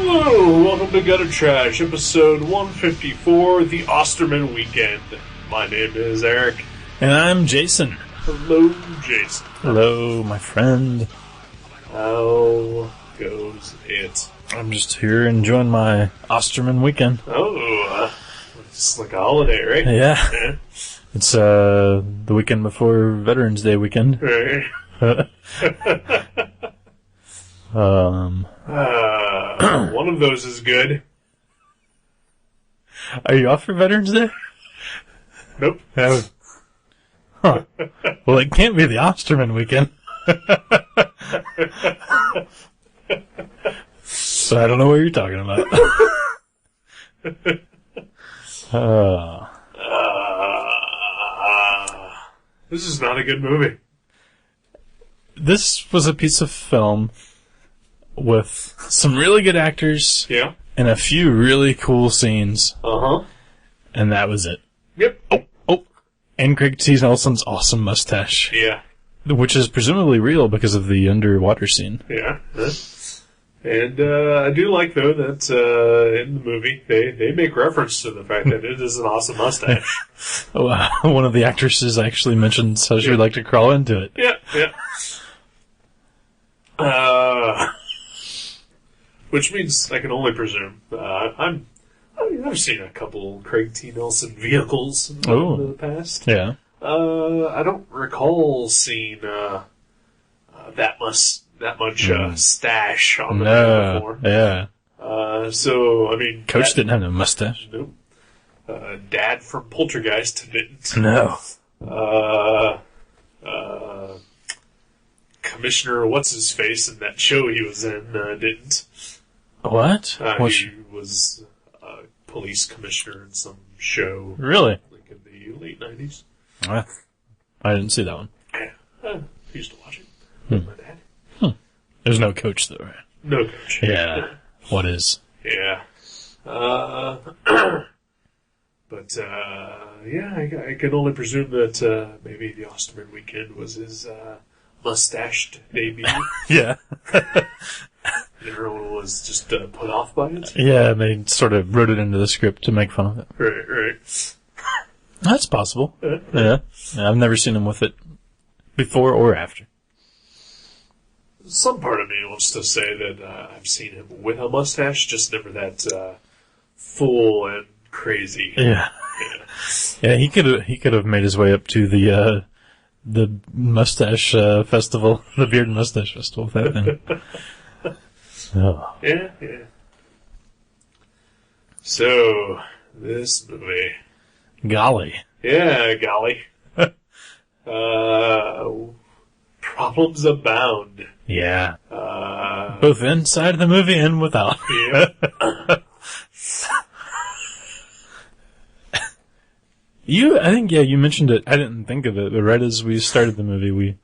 Hello, welcome to Gutter Trash, episode 154, the Osterman Weekend. My name is Eric. And I'm Jason. Hello, Jason. Hello, my friend. How goes it? I'm just here enjoying my Osterman weekend. Oh, it's like a holiday, right? Yeah. It's the weekend before Veterans Day weekend. Right. One of those is good. Are you off for Veterans Day? Nope. Huh. Well, it can't be the Osterman weekend. So I don't know what you're talking about. This is not a good movie. This was a piece of film with some really good actors. Yeah. And a few really cool scenes. Uh-huh. And that was it. Yep. Oh. And Craig T. Nelson's awesome mustache. Yeah. Which is presumably real because of the underwater scene. Yeah. And I do like, though, that in the movie, they make reference to the fact that it is an awesome mustache. One of the actresses actually mentions how she would like to crawl into it. Yeah. Which means I can only presume. I've seen a couple Craig T. Nelson vehicles in the past. Yeah. I don't recall seeing that much stash on the man before. Yeah. So I mean, Coach didn't have no mustache. Nope. Dad from Poltergeist didn't. No. Commissioner what's his face in that show he was in didn't. What? He was a police commissioner in some show. Really? Like in the late 90s. I didn't see that one. Yeah. I used to watch it with my dad. There's no Coach, though, right? No Coach. Yeah. What is? Yeah. But, I can only presume that maybe the Osterman Weekend was his mustached debut. Yeah. Everyone was just put off by it. Yeah, they sort of wrote it into the script to make fun of it. Right. That's possible. Yeah. I've never seen him with it before or after. Some part of me wants to say that I've seen him with a mustache, just never that full and crazy. Yeah. Yeah, he could have made his way up to the mustache festival, the beard and mustache festival, that thing. Oh. Yeah. So, this movie. Golly. Yeah, golly. Problems abound. Yeah. Both inside the movie and without. Yeah. I think you mentioned it. I didn't think of it, but right as we started the movie,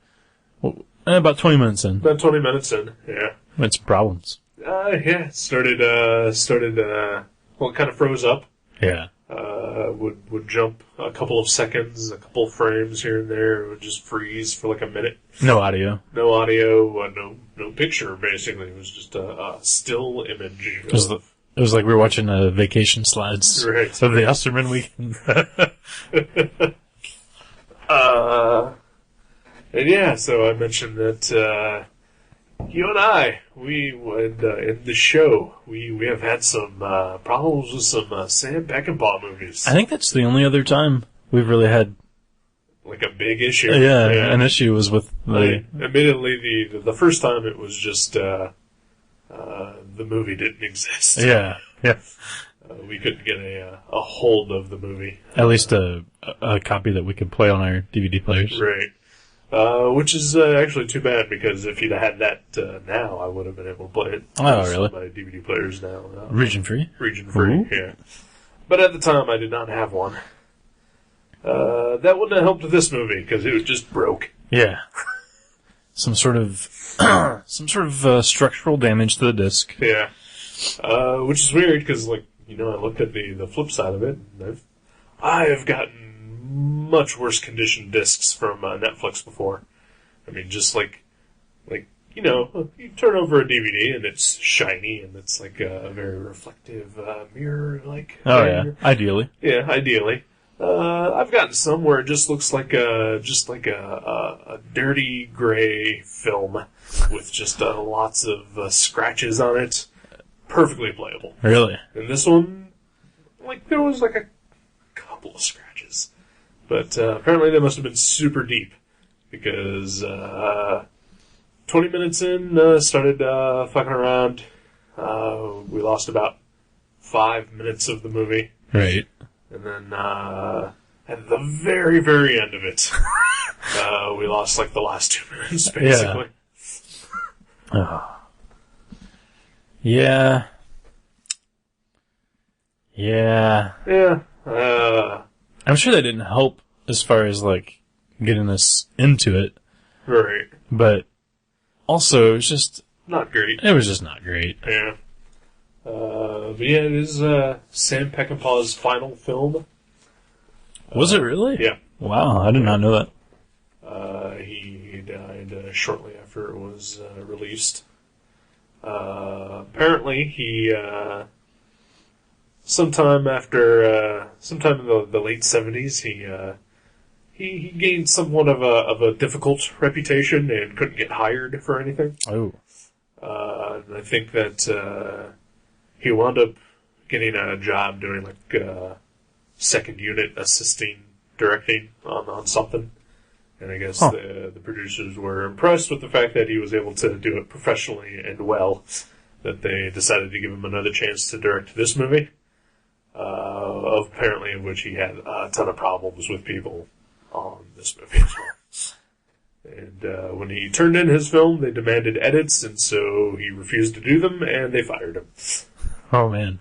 about 20 minutes in. About 20 minutes in, yeah. It's problems. Yeah, started, it kind of froze up. Yeah. Would jump a couple of seconds, a couple of frames here and there. It would just freeze for like a minute. No audio. No audio, no picture, basically. It was just a still image. It was like we were watching vacation slides right. of the Osterman weekend. And yeah, so I mentioned that you and I, we would in the show, we have had some problems with some Sam Peckinpah movies. I think that's the only other time we've really had like a big issue. Yeah, an issue was with admittedly, the first time it was just the movie didn't exist. Yeah. We couldn't get a hold of the movie. At least a copy that we could play on our DVD players. Right. Which is actually too bad, because if you'd had that now, I would have been able to play it. Oh, really? My DVD players now. Region free? Region free, Ooh. Yeah. But at the time, I did not have one. That wouldn't have helped with this movie, because it was just broke. Yeah. Some sort of structural damage to the disc. Yeah. Which is weird, because, I looked at the flip side of it, and I have gotten much worse conditioned discs from Netflix before. I mean, just you turn over a DVD and it's shiny and it's like a very reflective mirror, like. Oh yeah, ideally. Yeah, ideally. I've gotten some where it just looks like a dirty gray film with just lots of scratches on it. Perfectly playable. Really? And this one, like, there was like a couple of scratches. But apparently they must have been super deep. Because 20 minutes in, started fucking around. We lost about 5 minutes of the movie. Right. And then at the very, very end of it, we lost like the last 2 minutes, basically. Oh. Yeah. Yeah. Yeah. I'm sure that didn't help as far as, like, getting us into it. Right. But also, it was just... Not great. It was just not great. Yeah. But yeah, it is Sam Peckinpah's final film. Was it really? Yeah. Wow, I did not know that. He died shortly after it was released. Apparently, he sometime in the late 70s, he gained somewhat of a difficult reputation and couldn't get hired for anything. Oh. And I think that he wound up getting a job doing like second unit assisting directing on something. And I guess the producers were impressed with the fact that he was able to do it professionally and well, that they decided to give him another chance to direct this movie. Apparently of which he had a ton of problems with people on this movie as well. And when he turned in his film, they demanded edits, and so he refused to do them, and they fired him. Oh, man.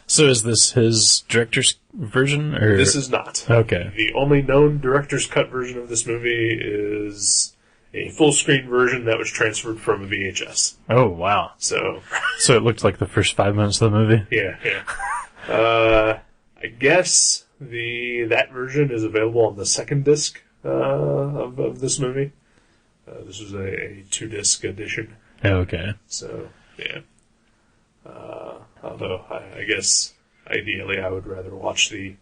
So is this his director's version? Or? This is not. Okay. The only known director's cut version of this movie is a full-screen version that was transferred from a VHS. Oh, wow. So it looked like the first 5 minutes of the movie? Yeah. I guess that version is available on the second disc of this movie. This was a 2-disc edition. Okay. So, yeah. Although, I guess, ideally, I would rather watch the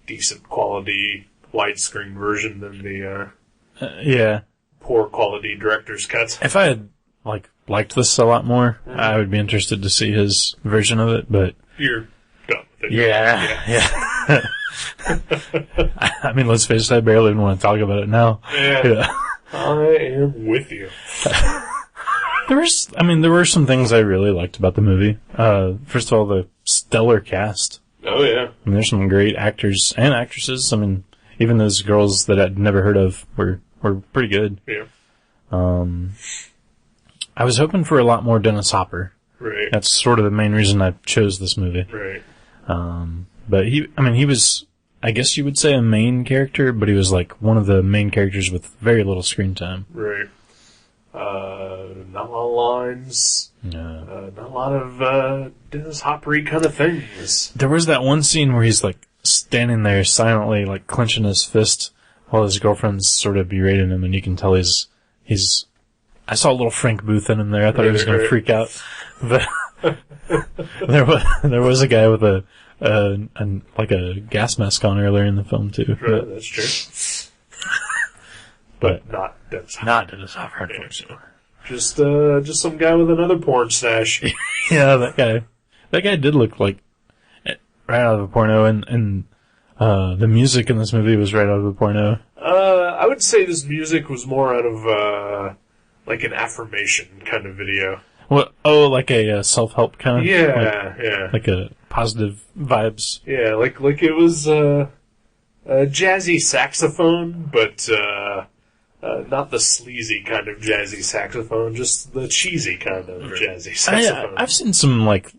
decent quality widescreen version than the poor quality director's cut. If I had liked this a lot more, I would be interested to see his version of it. But you're done with it. Yeah. I mean, let's face it, I barely even want to talk about it now. Yeah. I am with you. There were some things I really liked about the movie. First of all, the stellar cast. Oh, yeah. I mean, there's some great actors and actresses. I mean, even those girls that I'd never heard of were pretty good. Yeah. I was hoping for a lot more Dennis Hopper. Right. That's sort of the main reason I chose this movie. Right. But he was, I guess you would say, a main character, but he was like one of the main characters with very little screen time. Right. Not a lot of lines. No. Not a lot of Dennis Hopper-y kind of things. There was that one scene where he's like standing there silently, like clenching his fist while his girlfriend's sort of berating him, and you can tell he's. I saw a little Frank Booth in him there. I thought he was going to freak out. But there was a guy with a gas mask on earlier in the film too. Right, that's true. But not Dennis Hopper. Not Dennis Hopper, unfortunately. Just some guy with another porn stash. Yeah, that guy. That guy did look like right out of a porno, and the music in this movie was right out of a porno. I would say this music was more out of like an affirmation kind of video. What? Oh, like a self-help kind of. Yeah. Like a positive vibes. Yeah, like it was a jazzy saxophone, but not the sleazy kind of jazzy saxophone, just the cheesy kind of jazzy saxophone. I've seen some like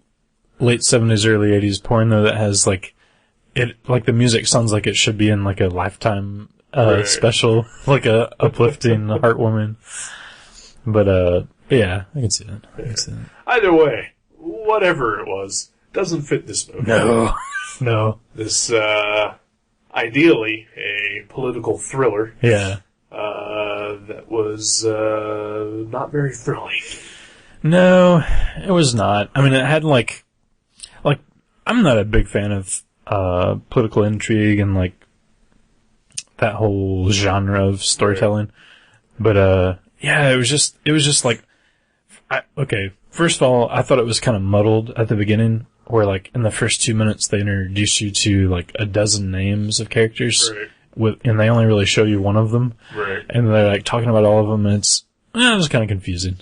late 70s, early 80s porn though that has like the music sounds like it should be in like a Lifetime special, like a uplifting, heartwarming. But yeah, I can see that. Either way, whatever it was, doesn't fit this movie. No. This ideally a political thriller. Yeah. that was not very thrilling. No, it was not. I mean, it had like, I'm not a big fan of political intrigue and like that whole genre of storytelling. But yeah, it was just like, okay. First of all, I thought it was kind of muddled at the beginning, where like in the first 2 minutes they introduce you to like a dozen names of characters, Right. and they only really show you one of them, Right. and they're like talking about all of them, and it was kind of confusing.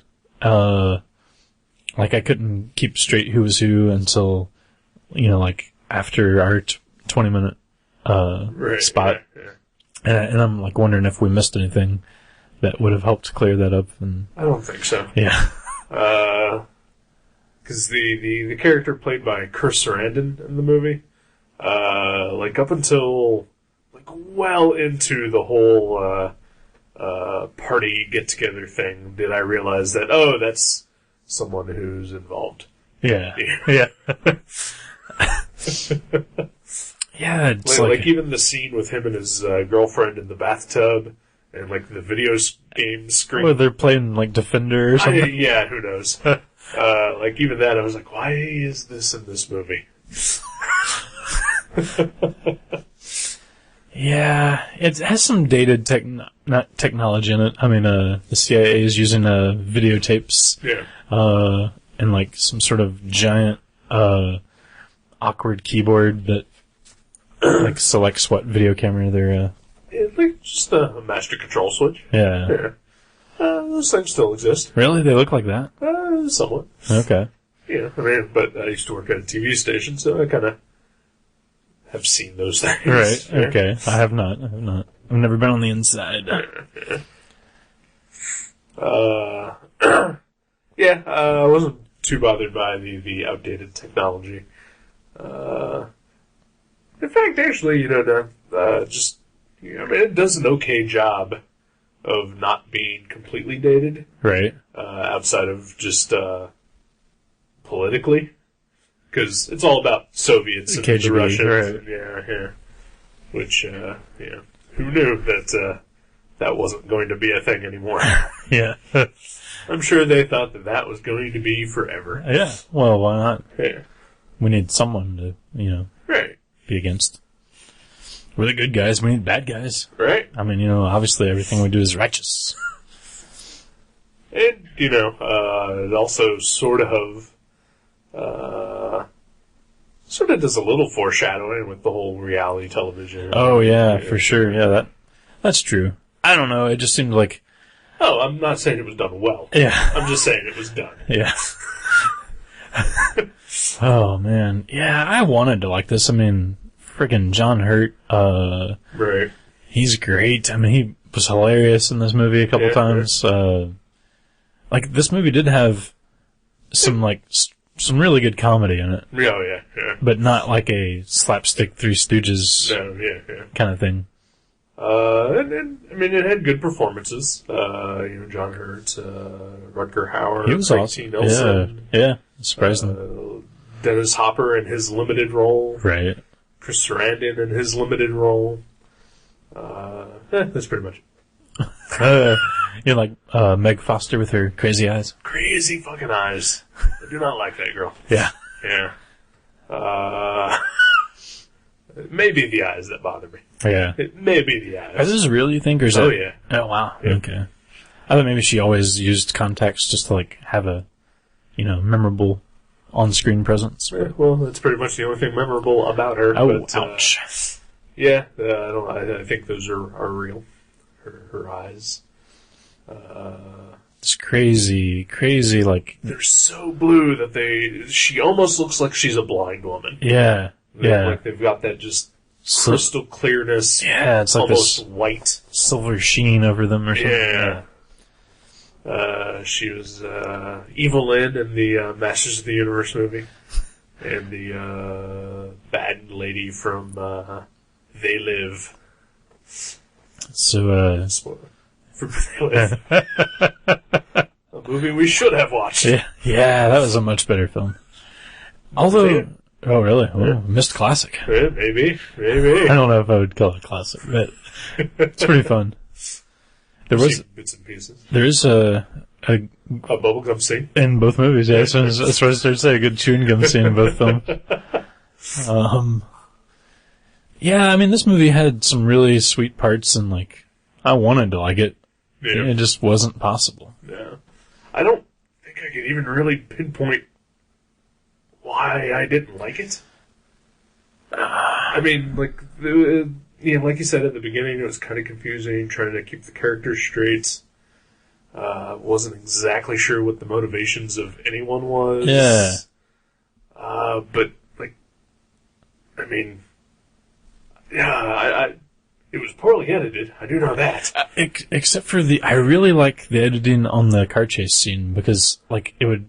Like I couldn't keep straight who was who until, like after our 20-minute spot, Yeah. and I'm like wondering if we missed anything that would have helped clear that up. And I don't think so. yeah. Because the character played by Chris Sarandon in the movie, like up until like well into the whole party get together thing, did I realize that that's someone who's involved. Yeah. Yeah. Yeah, it's like even the scene with him and his girlfriend in the bathtub, and like the video game screen. Well, they're playing like Defender or something. Yeah, who knows? Like even that, I was like, why is this in this movie? Yeah, it has some dated technology in it. I mean, the CIA is using videotapes. Yeah. And like some sort of giant awkward keyboard that like selects what video camera they're. Like just a master control switch. Yeah. Yeah. Those things still exist. Really, they look like that? Somewhat. Okay. Yeah, I mean, but I used to work at a TV station, so I kind of have seen those things. Right. Yeah. Okay. I have not. I've never been on the inside. Yeah. I wasn't too bothered by the outdated technology. In fact, actually, just, I mean, it does an okay job of not being completely dated. Right. Outside of just, politically. Because it's all about Soviets and KGB, the Russians. right. And, yeah. Which, who knew that, that wasn't going to be a thing anymore? Yeah. I'm sure they thought that was going to be forever. Yeah. Well, why not? Yeah. We need someone to, Right. be against. We're the good guys. We need bad guys. Right. I mean, obviously everything we do is righteous. And, it also sort of does a little foreshadowing with the whole reality television. Oh, yeah, for sure. Yeah, that's true. I don't know. It just seemed like... Oh, I'm not saying it was done well. Yeah. I'm just saying it was done. Yeah. Oh, man. Yeah, I wanted to like this. I mean, freaking John Hurt, Right. he's great. I mean, he was hilarious in this movie a couple times. Like, this movie did have some really good comedy in it. Oh, yeah. But not like a slapstick Three Stooges No, yeah. kind of thing. And I mean, it had good performances. John Hurt, Rutger Hauer, He was Craig awesome. T. Nelson. Yeah. Surprising. Dennis Hopper in his limited role. Right. Chris Sarandon in his limited role. That's pretty much it. Like Meg Foster with her crazy eyes. Crazy fucking eyes. I do not like that girl. Yeah. Yeah. It may be the eyes that bother me. Yeah. It may be the eyes. Is this real, you think, or is Oh, that... yeah. Oh, wow. Yeah. Okay. I thought maybe she always used contacts just to, like, have a, memorable on-screen presence. Yeah, well, that's pretty much the only thing memorable about her. Oh, but, ouch. Yeah, I think those are real. Her eyes. It's crazy, like... They're so blue that she almost looks like she's a blind woman. Yeah. Yeah. Like they've got that just crystal clearness. Yeah, it's like almost this white silver sheen over them or something. Yeah. She was Evelyn in the Masters of the Universe movie, and the bad lady from They Live. So, From They Live. A movie we should have watched. yeah, that was a much better film. Although... Oh, really? Oh, missed classic. Yeah, maybe. I don't know if I would call it classic, but it's pretty fun. bits and pieces. There is a bubblegum scene in both movies. Yeah, that's what I started to say. A good chewing gum scene in both films. Yeah, I mean, this movie had some really sweet parts, and like, I wanted to like it. Yeah. It just wasn't possible. Yeah, I don't think I could even really pinpoint why I didn't like it. I mean, like, like you said at the beginning, it was kind of confusing, trying to keep the characters straight. Wasn't exactly sure what the motivations of anyone was. Yeah. But, like, I mean, yeah, it was poorly edited. I do know that. Except for I really like the editing on the car chase scene because, like, it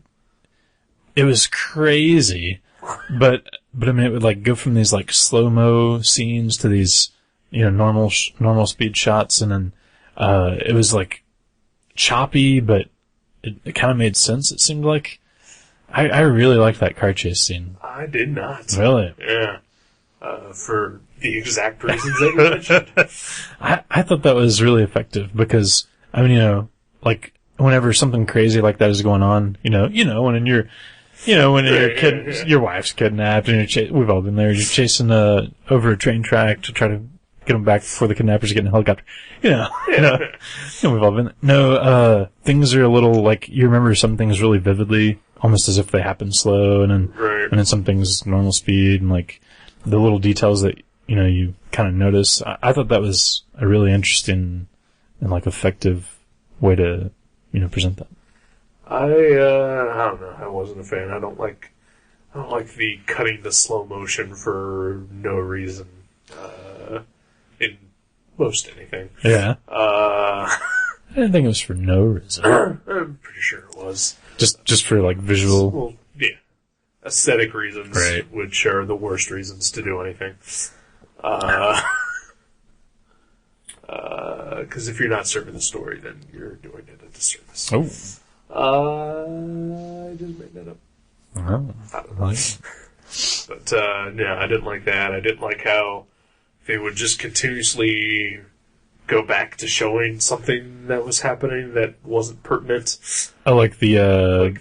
was crazy, but I mean, it would like go from these like slow-mo scenes to these, normal speed shots, and then, it was like choppy, but it kind of made sense, it seemed like. I really liked that car chase scene. I did not. Really? Yeah. For the exact reasons that you mentioned. I thought that was really effective because, I mean, like, whenever something crazy like that is going on, when you're, your wife's kidnapped and we've all been there, you're chasing, over a train track to try to get them back before the kidnappers get in a helicopter. We've all been there. Things are a little, like, you remember some things really vividly, almost as if they happen slow, and then some things normal speed, and like, the little details that, you kind of notice. I thought that was a really interesting and, like, effective way to, present that. I don't know. I wasn't a fan. I don't like the cutting to slow motion for no reason, in most anything. Yeah. I didn't think it was for no reason. I'm pretty sure it was. Just for, like, visual. Well, yeah. Aesthetic reasons, right. Which are the worst reasons to do anything. Because if you're not serving the story, then you're doing it a disservice. Oh. I just made that up. Oh. I don't know. But, yeah, I didn't like that. I didn't like how they would just continuously go back to showing something that was happening that wasn't pertinent. Oh, like the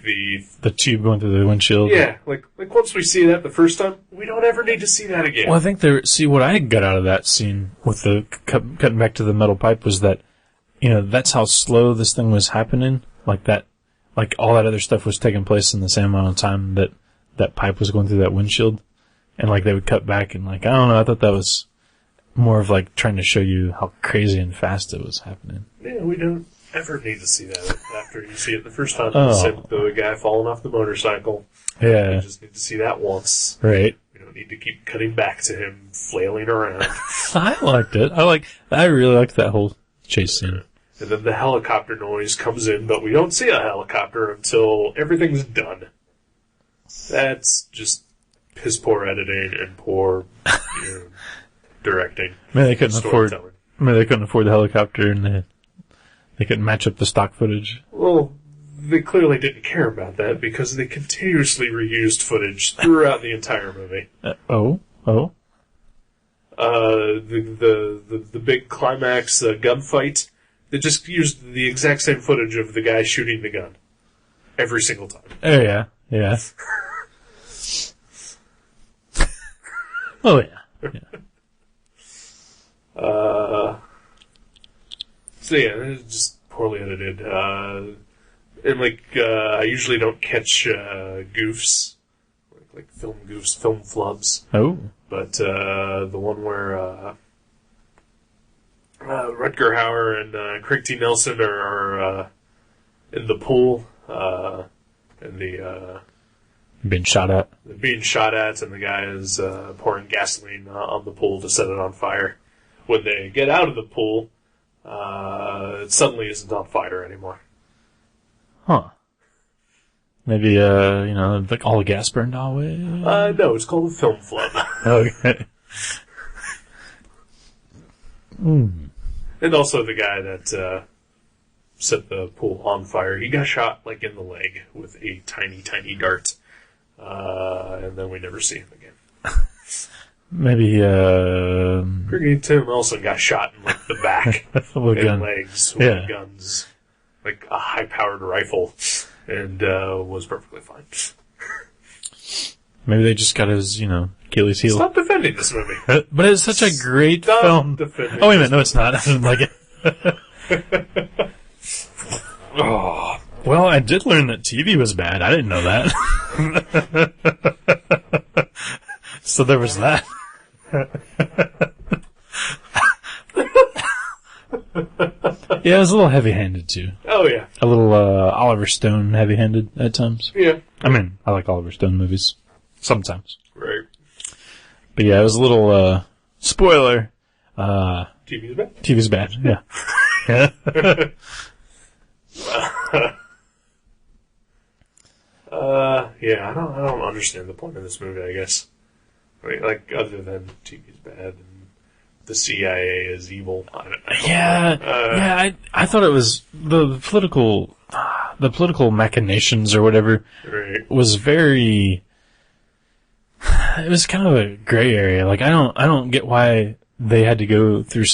tube going through the windshield? Yeah, like once we see that the first time, we don't ever need to see that again. Well, I think what I got out of that scene with the cutting back to the metal pipe was that, that's how slow this thing was happening. Like that, like all that other stuff was taking place in the same amount of time that pipe was going through that windshield. And like they would cut back and like, I don't know, I thought that was more of like trying to show you how crazy and fast it was happening. Yeah, we don't ever need to see that after you see it the first time. Oh. The guy falling off the motorcycle. Yeah. We just need to see that once. Right. We don't need to keep cutting back to him flailing around. I liked it. I really liked that whole chase scene. And then the helicopter noise comes in, but we don't see a helicopter until everything's done. That's just piss poor editing and poor directing. Maybe they couldn't afford the helicopter, and they couldn't match up the stock footage. Well, they clearly didn't care about that because they continuously reused footage throughout the entire movie. The big climax gunfight, they just used the exact same footage of the guy shooting the gun every single time. Oh yeah. Oh yeah. So yeah, it's just poorly edited. And I usually don't catch goofs, like film goofs, film flubs. Oh. But the one where Rutger Hauer and Craig T. Nelson are in the pool, and being shot at. Being shot at, and the guy is pouring gasoline on the pool to set it on fire. When they get out of the pool, it suddenly isn't on fire anymore. Huh. Maybe, like all the gas burned away? No, it's called a film flub. Okay. And also the guy that set the pool on fire, he got shot, like, in the leg with a tiny, tiny dart. And then we never see him again. Maybe, Freaking Tim Wilson got shot in like the back with a and gun. legs with guns, like a high-powered rifle, and was perfectly fine. Maybe they just got his, Achilles heel. Stop defending this movie. But it's such a great Stop film. defending Oh, wait a this minute. No, it's not. I didn't like it. Oh. Well, I did learn that TV was bad. I didn't know that. So there was that. Yeah, it was a little heavy-handed, too. Oh, yeah. A little Oliver Stone heavy-handed at times. Yeah. I mean, I like Oliver Stone movies. Sometimes. Right. But yeah, it was a little, spoiler. TV's bad? TV's bad, yeah. Yeah, I don't understand the point of this movie, I guess. I mean, like, other than TV's bad and the CIA is evil. I don't know. I thought it was the political machinations or whatever Right. was very, it was kind of a gray area. Like, I don't get why they had to go through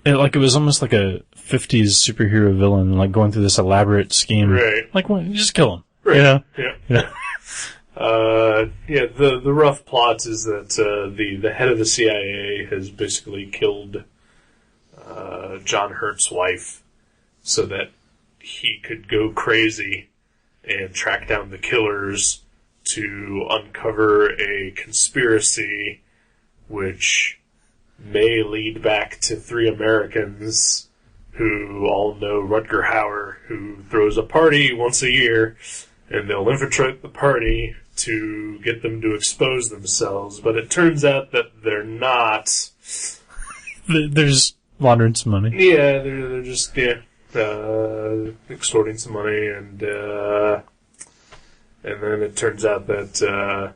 it was almost like a 50s superhero villain, like going through this elaborate scheme. Right. Like, just kill him. Right. You know? Yeah. The rough plot is that the head of the CIA has basically killed John Hurt's wife so that he could go crazy and track down the killers to uncover a conspiracy which may lead back to 3 Americans who all know Rutger Hauer, who throws a party once a year, and they'll infiltrate the party to get them to expose themselves. But it turns out that they're not. They're just laundering some money. Yeah, they're just extorting some money, and then it turns out that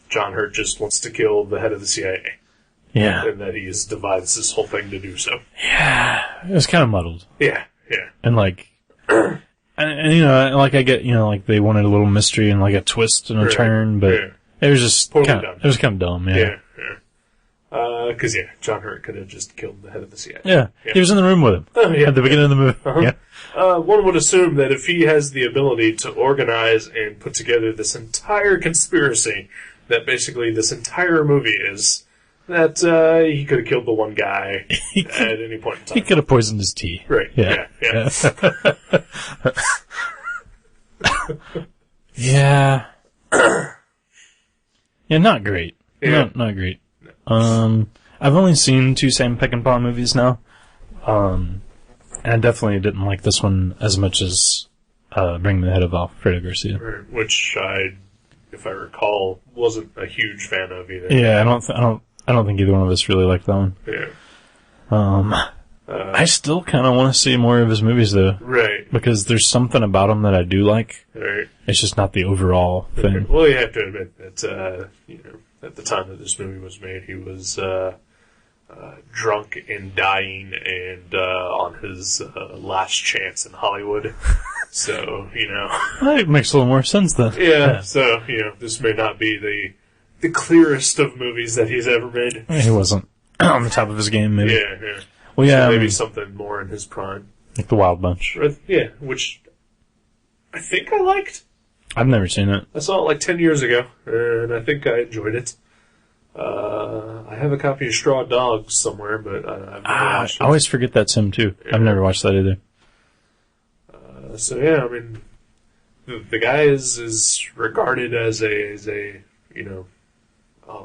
John Hurt just wants to kill the head of the CIA. Yeah. And that he has devised this whole thing to do so. Yeah. It was kind of muddled. Yeah. And like, and like I get, like they wanted a little mystery and like a twist and a turn, but it was just kind of dumb. Yeah. Because John Hurt could have just killed the head of the CIA. Yeah. He was in the room with him. Oh, yeah. At the beginning of the movie. Uh-huh. Yeah. One would assume that if he has the ability to organize and put together this entire conspiracy, that basically this entire movie is, that he could have killed the one guy at any point in time. He could have poisoned his tea. Right. Yeah. Yeah. Yeah, not great. Yeah. Not great. I've only seen 2 Sam Peckinpah movies now. And I definitely didn't like this one as much as Bring the Head of Alfredo Garcia. Right. Which if I recall, wasn't a huge fan of either. Yeah, I don't think either one of us really liked that one. Yeah. I still kind of want to see more of his movies, though. Right. Because there's something about him that I do like. Right. It's just not the overall thing. Well, you have to admit that, at the time that this movie was made, he was drunk and dying and on his last chance in Hollywood. So, That makes a little more sense then. Yeah, so, this may not be the clearest of movies that he's ever made. He wasn't on the top of his game, maybe. Yeah. Well, yeah. So maybe something more in his prime. Like The Wild Bunch. Yeah, which I think I liked. I've never seen it. I saw it like 10 years ago, and I think I enjoyed it. I have a copy of Straw Dogs somewhere, but I've never watched it. I always forget that's him, too. Yeah. I've never watched that either. So yeah, I mean, the guy is regarded as a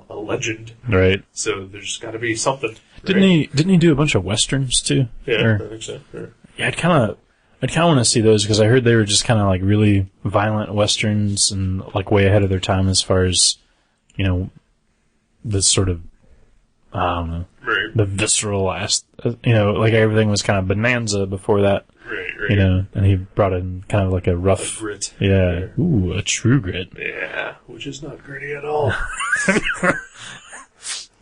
legend. Right. So there's got to be something. Didn't he do a bunch of westerns too? Yeah, I think so. Yeah, I'd kind of want to see those because I heard they were just kind of like really violent westerns and like way ahead of their time as far as this sort of the visceral like everything was kind of bonanza before that. Right. And he brought in kind of like a rough grit. Yeah. Ooh, a true grit. Yeah, which is not gritty at all.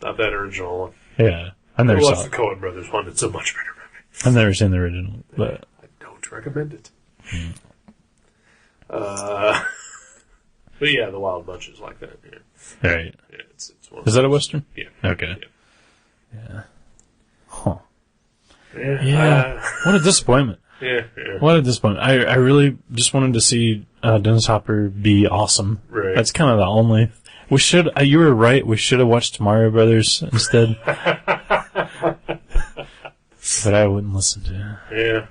Not that original one. Yeah. I've never saw the Coen Brothers one. It's a much better movie. I've never seen the original, but I don't recommend it. But yeah, The Wild Bunch is like that. Yeah. Right. Yeah, it's one of Is that a Western? Yeah. Okay. Yeah. Yeah. Huh. Yeah. Yeah. What a disappointment. Yeah. What a disappointment. I really just wanted to see Dennis Hopper be awesome. Right. That's kind of the only... We should... you were right. We should have watched Mario Brothers instead. But I wouldn't listen to it. Yeah.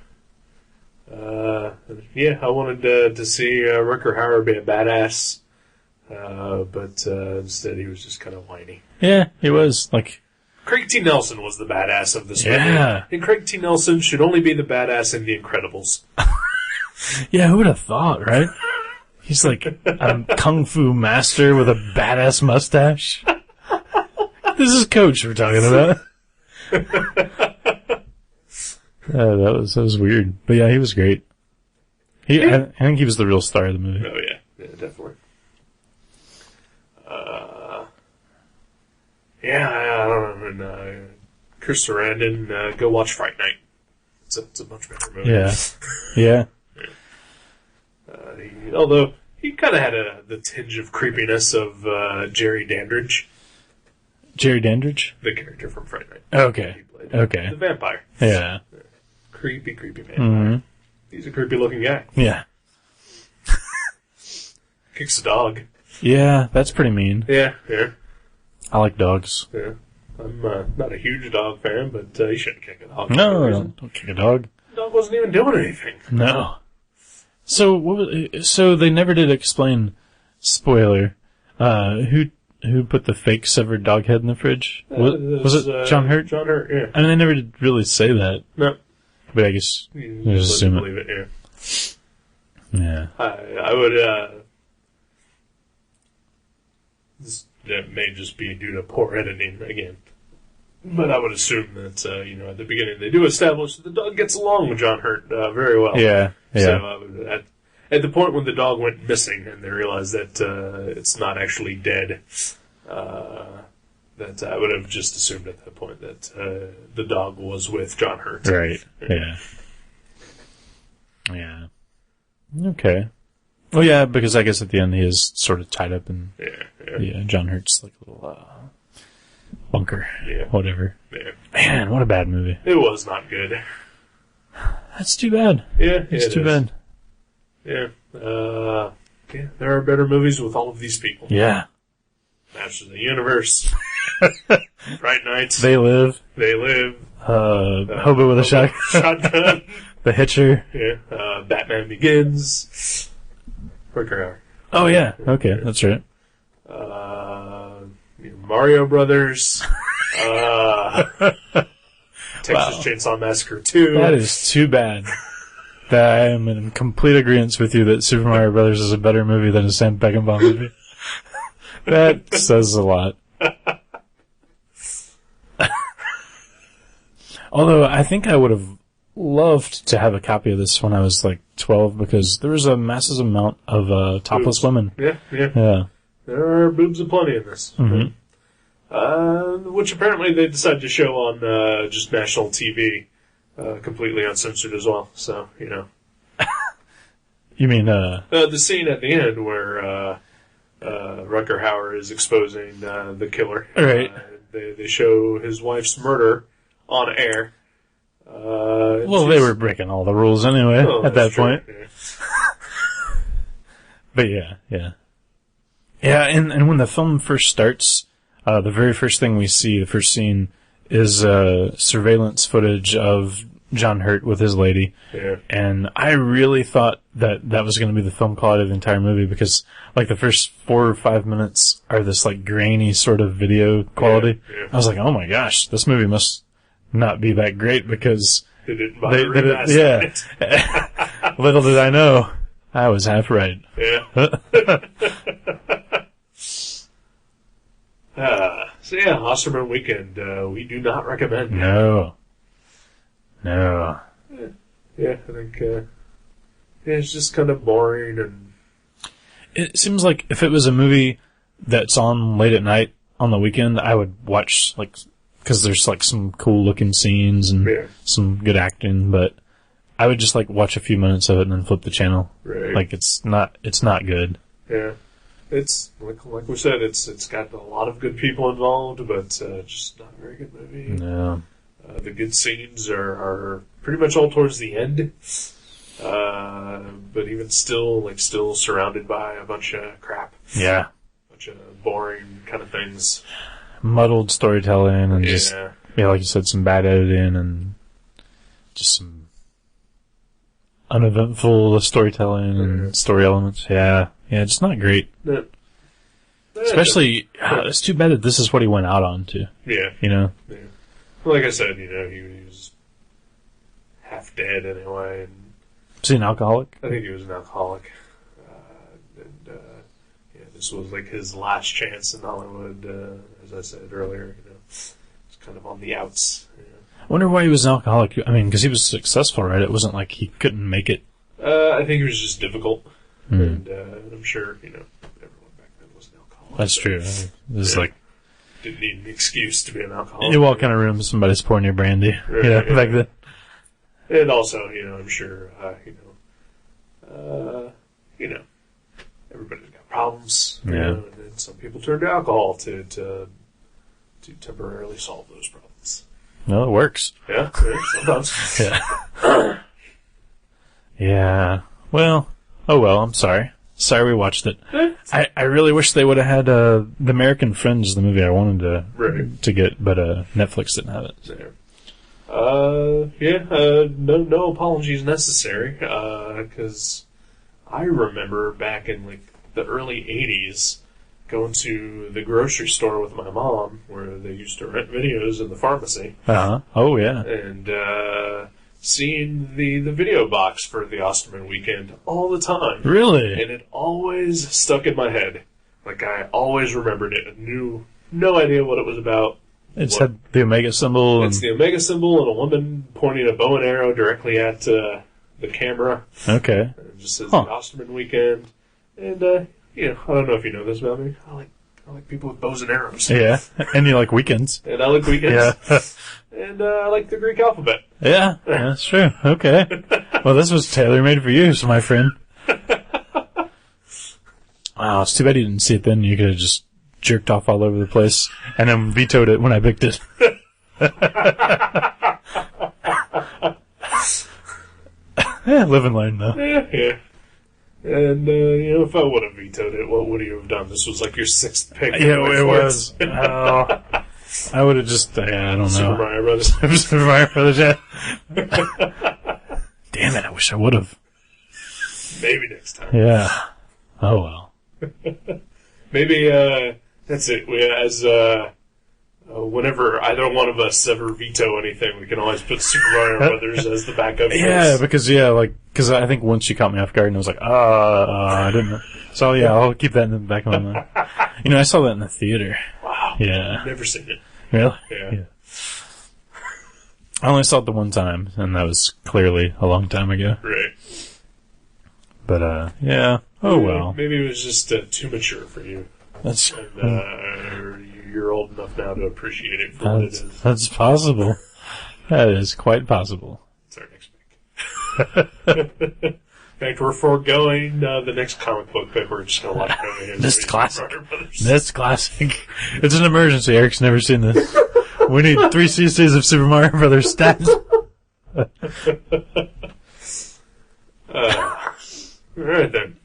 Yeah, I wanted to see Rutger Hauer be a badass, but instead he was just kind of whiny. Yeah, he was. Like... Craig T. Nelson was the badass of this movie. Yeah. And Craig T. Nelson should only be the badass in The Incredibles. Yeah, who would have thought, right? He's like a kung fu master with a badass mustache. This is Coach we're talking about. That was weird. But yeah, he was great. I think he was the real star of the movie. Oh, yeah. Yeah, definitely. Yeah, I don't know. And, Chris Sarandon, go watch Fright Night. It's a much better movie. Yeah. Yeah. Although, he kind of had the tinge of creepiness of Jerry Dandridge. Jerry Dandridge? The character from Fright Night. Okay. He played Okay. the vampire. Yeah. Creepy vampire. Mm-hmm. He's a creepy looking guy. Yeah. Kicks a dog. Yeah, that's pretty mean. Yeah. I like dogs. Yeah. I'm not a huge dog fan, but you shouldn't kick a dog. No, don't kick a dog. The dog wasn't even doing anything. No. So they never did explain, spoiler, who put the fake severed dog head in the fridge? Was it John Hurt? John Hurt, yeah. I mean, they never did really say that. No. But I guess You just assume believe it, yeah. Yeah. I would, that may just be due to poor editing again. But I would assume that, at the beginning they do establish that the dog gets along with John Hurt very well. Yeah. So at the point when the dog went missing and they realized that it's not actually dead, that I would have just assumed at that point that the dog was with John Hurt. Right. Yeah. Yeah. Okay. Well, yeah, because I guess at the end he is sort of tied up in John Hurt's like a little bunker. Yeah. Whatever. Yeah. Man, what a bad movie. It was not good. That's too bad. Yeah, it's too bad. Yeah. There are better movies with all of these people. Yeah. Masters of the Universe. Fright Night. They Live. Hobo with a Shotgun. The Hitcher. Yeah. Batman Begins. Rutger Hauer. Oh, yeah. Okay, that's right. Mario Brothers. Texas Chainsaw Massacre 2. That is too bad. That I am in complete agreement with you that Super Mario Brothers is a better movie than a Sam Peckinpah movie. That says a lot. Although, I think I would have loved to have a copy of this when I was like 12 because there was a massive amount of topless boobs. women. Yeah. There are boobs aplenty in this. Mm-hmm. Which apparently they decided to show on just national TV, completely uncensored as well. So, You mean, the scene at the end where Rutger Hauer is exposing the killer. Right. They show his wife's murder on air. well, they were breaking all the rules anyway at that point. Yeah. But yeah. Yeah, and when the film first starts, the very first thing we see, the first scene, is surveillance footage of John Hurt with his lady. Yeah. And I really thought that was going to be the film quality of the entire movie because, like, the first 4 or 5 minutes are this, like, grainy sort of video quality. Yeah. I was like, oh my gosh, this movie must not be that great because They didn't bother remastering it. yeah. Little did I know, I was half right. Yeah. So yeah, Osterman Weekend, we do not recommend. No. Yeah, I think, it's just kind of boring and... It seems like if it was a movie that's on late at night on the weekend, I would watch, like, because there's, like, some cool looking scenes and some good acting, but I would just, like, watch a few minutes of it and then flip the channel. Right. Like, it's not good. Yeah. it's like we said, it's got a lot of good people involved, but just not a very good movie. No. The good scenes are pretty much all towards the end, but even still surrounded by a bunch of crap. Yeah. A bunch of boring kind of things. Muddled storytelling and just, like you said, some bad editing and just some uneventful storytelling and story elements. Yeah, just not great. Especially, it's too bad that this is what he went out on, too. Yeah. Yeah. Like I said, he was half dead anyway. And was he an alcoholic? I think he was an alcoholic. This was like his last chance in Hollywood, as I said earlier. It's kind of on the outs. I wonder why he was an alcoholic. I mean, because he was successful, right? It wasn't like he couldn't make it. I think it was just difficult. And I'm sure, everyone back then was an alcoholic. That's true. It was like... Didn't need an excuse to be an alcoholic. You walk in a room, somebody's pouring you brandy. Back then. And also, I'm sure, everybody's got problems. And then some people turn to alcohol to temporarily solve those problems. No, it works. Yeah, sometimes. Yeah. Well, I'm sorry. Sorry we watched it. I really wish they would have had The American Friends, the movie I wanted to get, but Netflix didn't have it. No apologies necessary, because I remember back in the early 80s going to the grocery store with my mom where they used to rent videos in the pharmacy. Oh yeah. And seeing the video box for the Osterman weekend all the time. Really? And it always stuck in my head. I always remembered it. I knew no idea what it was about. It's had the Omega symbol. It's the Omega symbol and a woman pointing a bow and arrow directly at the camera. Okay. It just says the Osterman weekend. And, I don't know if you know this about me. I like people with bows and arrows. Yeah. And you like weekends. And I like weekends. Yeah. And I like the Greek alphabet. Yeah, that's true. Okay. Well, this was tailor-made for you, so my friend. Wow, it's too bad you didn't see it then. You could have just jerked off all over the place and then vetoed it when I picked it. Live and learn, though. Yeah. And, if I would have vetoed it, what would you have done? This was your sixth pick. Yeah, it was. I would have just, I don't know. Super Mario Brothers. Super Mario Brothers, yeah. Damn it, I wish I would have. Maybe next time. Yeah. Oh, well. Maybe, that's it. Whenever either one of us ever veto anything, we can always put Super Mario Brothers as the backup. Yeah, because I think once you caught me off guard and I was like, I didn't know. So yeah, I'll keep that in the back of my mind. I saw that in the theater. Wow. Yeah. I've never seen it. Really? Yeah. I only saw it the one time, and that was clearly a long time ago. Right. But, yeah. Oh, well. Maybe it was just too mature for you. You're old enough now to appreciate it for what it is. That's possible. That is quite possible. That's our next pick. In fact, we're foregoing the next comic book pick. We're just going to watch it. This classic. This classic. It's an emergency. Eric's never seen this. We need 3 CCs of Super Mario Brothers stat. Alright then.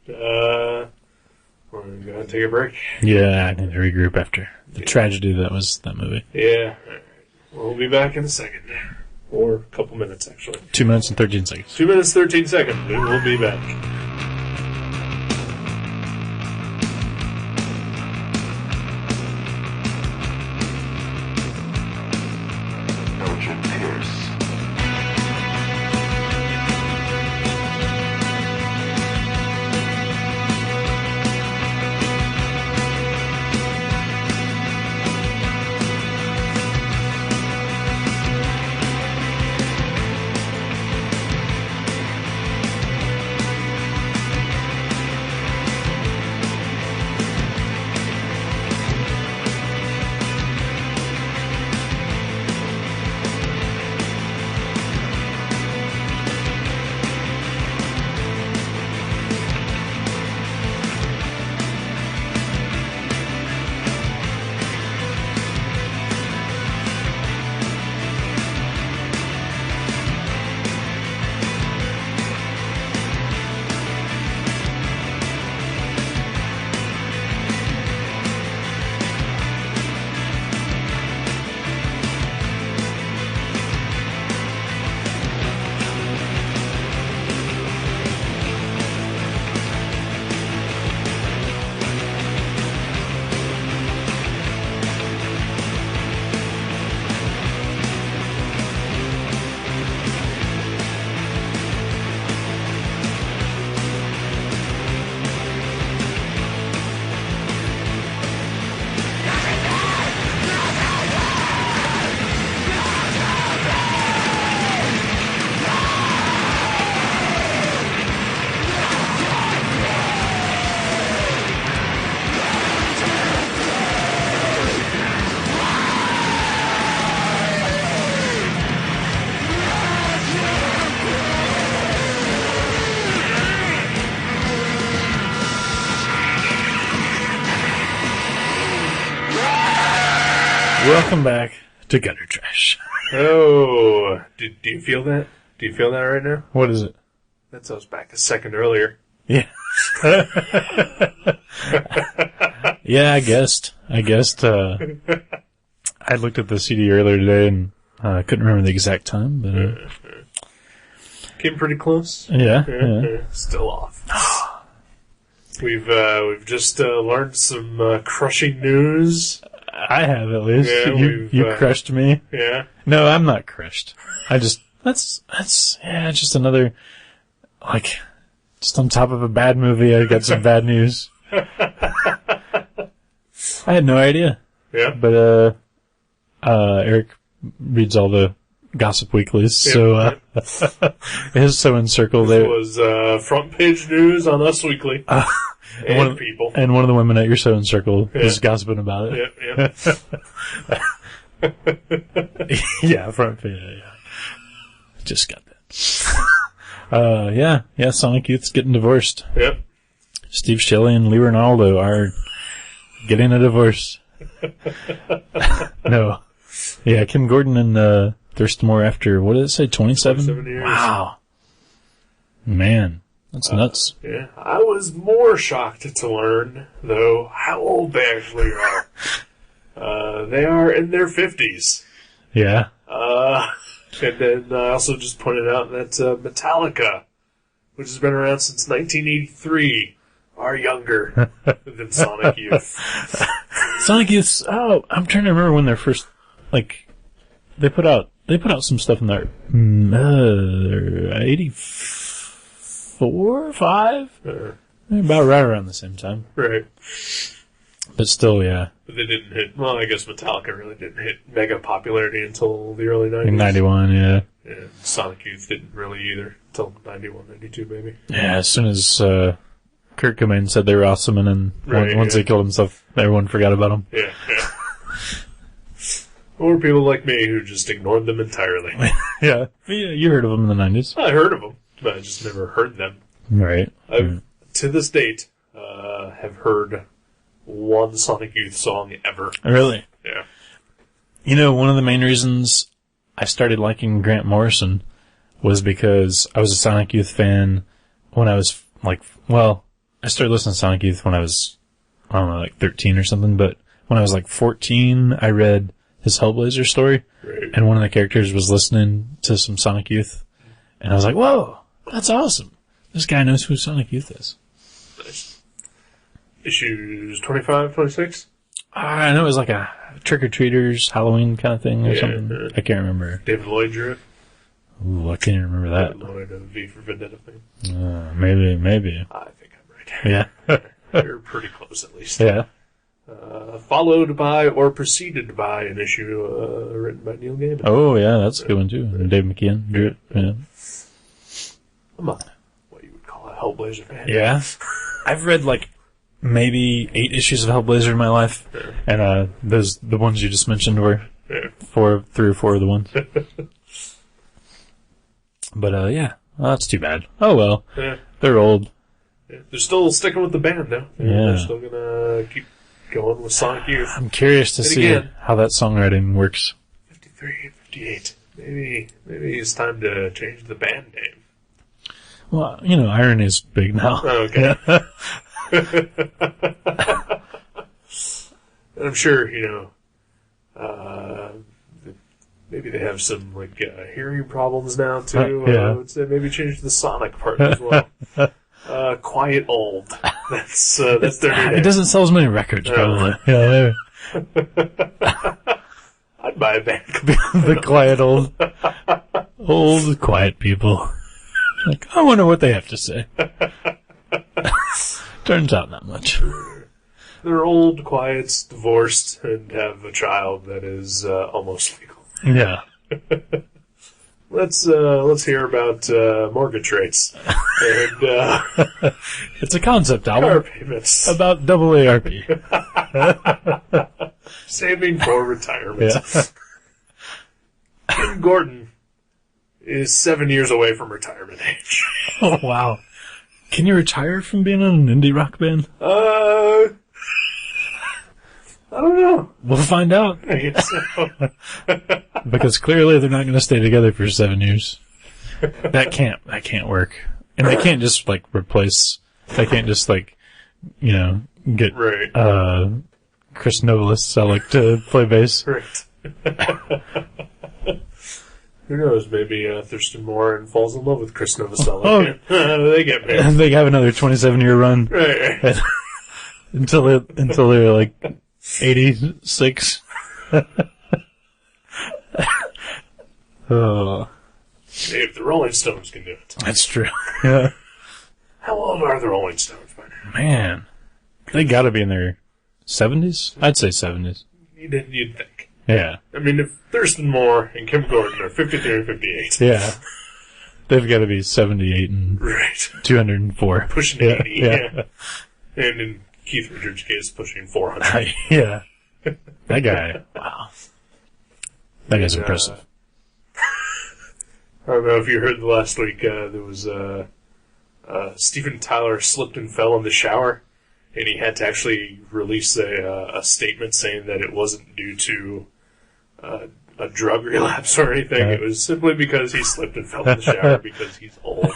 We're going to take a break. Yeah, I need to regroup after the tragedy that was that movie. Yeah. Alright. We'll be back in a second. Or a couple minutes, actually. 2 minutes and 13 seconds. 2 minutes, 13 seconds. We will be back. Welcome back to Gutter Trash. Oh, do you feel that? Do you feel that right now? What is it? That's us back a second earlier. Yeah. Yeah, I guessed. I looked at the CD earlier today and I couldn't remember the exact time, but came pretty close. Yeah. Still off. We've just learned some crushing news. I have, at least. Yeah, you crushed me. Yeah. No, I'm not crushed. That's just another, just on top of a bad movie, I got some bad news. I had no idea. Yeah. But, Eric reads all the gossip weeklies, so, his So Encircle. This was, front page news on Us Weekly. And people. And one of the women at your So Encircle was gossiping about it. Yeah. Yeah, front page, yeah. Just got that. Yeah, Sonic Youth's getting divorced. Yep. Steve Shelley and Lee Ronaldo are getting a divorce. No. Yeah, Kim Gordon and Thurston Moore after, what did it say, 27? 27 years. Wow. Man, that's nuts. Yeah. I was more shocked to learn, though, how old they actually are. They are in their 50s. Yeah. And then I also just pointed out that Metallica, which has been around since 1983, are younger than Sonic Youth. Sonic Youth's, I'm trying to remember when they're first, they put out some stuff in there, 84, 5? About right around the same time. Right. But still, yeah. But they didn't hit, well, I guess Metallica really didn't hit mega popularity until the early 90s. In 91, yeah. And Sonic Youth didn't really either, until 91, 92 maybe. Yeah, as soon as Kurt Cobain said they were awesome, and then once he killed himself, everyone forgot about him. Yeah. Or people like me who just ignored them entirely. Yeah, you heard of them in the 90s. I heard of them, but I just never heard them. Right. I've, to this date, have heard one Sonic Youth song ever. Really? Yeah. You know, one of the main reasons I started liking Grant Morrison was because I was a Sonic Youth fan when I was, I started listening to Sonic Youth when I was, 13 or something, but when I was 14, I read his Hellblazer story, Right. and one of the characters was listening to some Sonic Youth, and I was like, whoa, that's awesome. This guy knows who Sonic Youth is. Nice. Issues 25, 26? I know it was like a trick-or-treaters Halloween kind of thing or something. I can't remember. David Lloyd drew it. Ooh, I can't even remember that. David Lloyd, a V for Vendetta thing. Maybe. I think I'm right. Yeah. You're pretty close, at least. Yeah. Followed by or preceded by an issue written by Neil Gaiman. Oh, yeah, that's a good one, too. And Dave McKean drew it. Yeah. I'm a, what you would call a Hellblazer fan. Yeah. I've read, maybe 8 issues of Hellblazer in my life, and the ones you just mentioned were 3 or 4 of the ones. But, yeah. Well, that's too bad. Oh, well. Yeah. They're old. Yeah. They're still sticking with the band, though. Yeah. They're still gonna keep going with Sonic Youth. I'm curious to see how that songwriting works. 53, 58. Maybe it's time to change the band name. Well, irony's big now. Oh, okay. I'm sure, maybe they have some, hearing problems now, too. Yeah. I would say maybe change the Sonic part as well. Quiet Old. That's their new name. It doesn't sell as many records, probably. Yeah, maybe. I'd buy a band. The quiet old quiet people. I wonder what they have to say. Turns out not much. They're old, quiet, divorced, and have a child that is almost legal. Yeah. Let's hear about mortgage rates and it's a concept car album payments. about AARP. Saving for retirement. Yeah. Kim Gordon is 7 years away from retirement age. Oh wow! Can you retire from being in an indie rock band? I don't know. We'll find out. I guess so. Because clearly they're not going to stay together for 7 years. That can't work. And they can't just, like, they can't just, like, you know, get, right. Chris Novoselic to play bass. Right. Who knows? Maybe Thurston Moore falls in love with Chris Novoselic. Oh. They get married. They have another 27-year run. Right. until they're like 86. Oh. Hey, if the Rolling Stones can do it. That's true. Yeah. How old are the Rolling Stones by now? Man. They gotta be in their 70s? I'd say 70s. You'd think. Yeah. I mean, if Thurston Moore and Kim Gordon are 53 and 58. Yeah. They've got to be 78 and right. 204. Pushing 80. Yeah. And in Keith Richards' case, pushing 400. Yeah. That guy. Wow. That guy's impressive. I don't know if you heard last week, there was Steven Tyler slipped and fell in the shower, and he had to actually release a statement saying that it wasn't due to a drug relapse or anything. It was simply because he slipped and fell in the shower because he's old.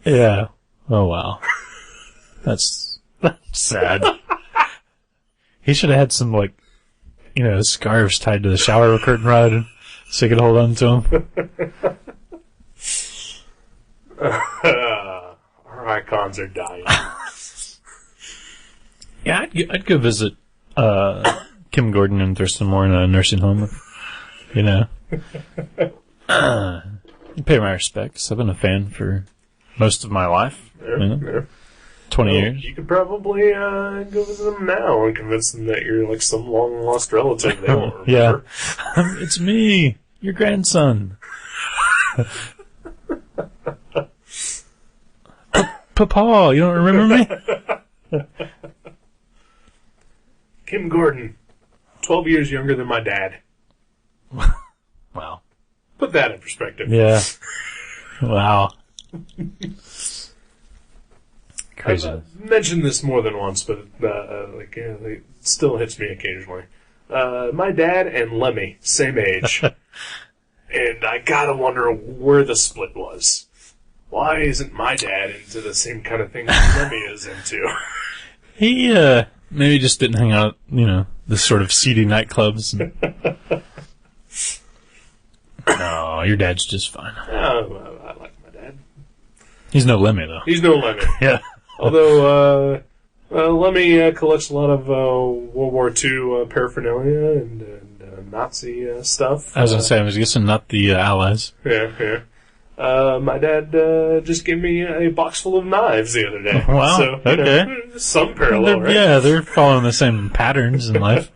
Yeah. Oh, wow. That's sad. He should have had some, like, you know, scarves tied to the shower curtain rod so he could hold on to them. Our icons are dying. Yeah, I'd go visit Kim Gordon and Thurston Moore in a nursing home. You know, pay my respects. I've been a fan for most of my life. Yeah, you know? yeah. 20 years. You could probably go visit them now and convince them that you're like some long lost relative they won't remember. Yeah, it's me, your grandson. Papa, you don't remember me? Kim Gordon, 12 years younger than my dad. Wow. Put that in perspective. Yeah. Wow. Crazy. I've mentioned this more than once, but it still hits me occasionally. My dad and Lemmy, same age. And I gotta wonder where the split was. Why isn't my dad into the same kind of thing that Lemmy is into? He, maybe just didn't hang out, you know, the sort of seedy nightclubs. No, your dad's just fine. Oh, I like my dad. He's no Lemmy, though. He's no Lemmy. Yeah. Although, Lemmy collects a lot of World War II paraphernalia and Nazi stuff. I was going to say, I was guessing not the Allies. Yeah. My dad just gave me a box full of knives the other day. Wow, so, okay. Some parallel, right? Yeah, they're following the same patterns in life.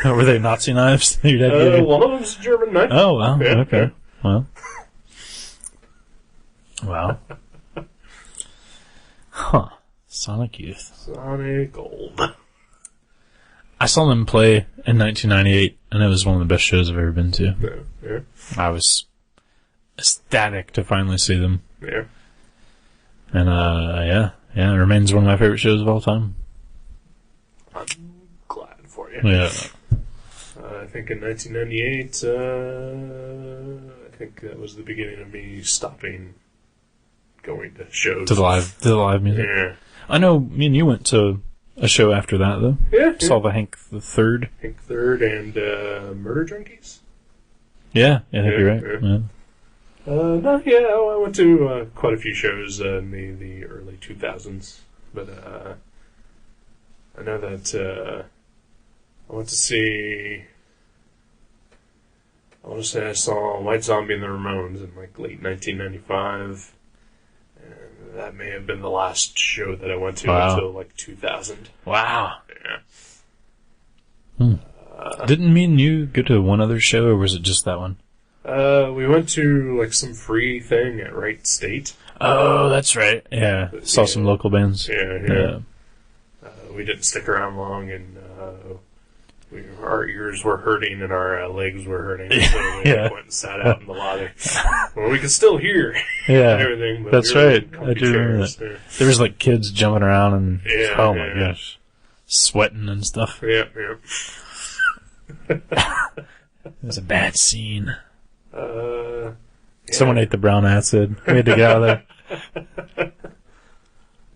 Were they Nazi knives? Your dad gave you? One of them's a German knife. Oh, wow, Yeah, okay. Well. Wow. Huh. Sonic Youth. Sonic Gold. I saw them play in 1998, and it was one of the best shows I've ever been to. Yeah. I was ecstatic to finally see them. Yeah. And, it remains one of my favorite shows of all time. I'm glad for you. Yeah. I think in 1998, I think that was the beginning of me stopping going to shows. To the live music. Yeah. I know me and you went to a show after that, though. Yeah. Saw the Hank the Third. Hank Third and Murder Junkies. Yeah, I think you're right. Yeah. I went to quite a few shows in the early 2000s, but I know that I went to see. I want to say I saw White Zombie and the Ramones in like late 1995, and that may have been the last show that I went to until like 2000. Wow. Yeah. Didn't me and you go to one other show, or was it just that one? We went to like some free thing at Wright State. Oh, that's right. Yeah, saw some local bands. Yeah. We didn't stick around long, and our ears were hurting and our legs were hurting, so we Yeah. went and sat out in the lobby. Well, we could still hear Yeah. and everything. But That's we were in right. comfy I do remember chairs. that. There was like kids jumping around and Yeah, oh my yeah. gosh, sweating and stuff. Yeah, yeah. It was a bad scene. Yeah. Someone ate the brown acid. We had to get out of there.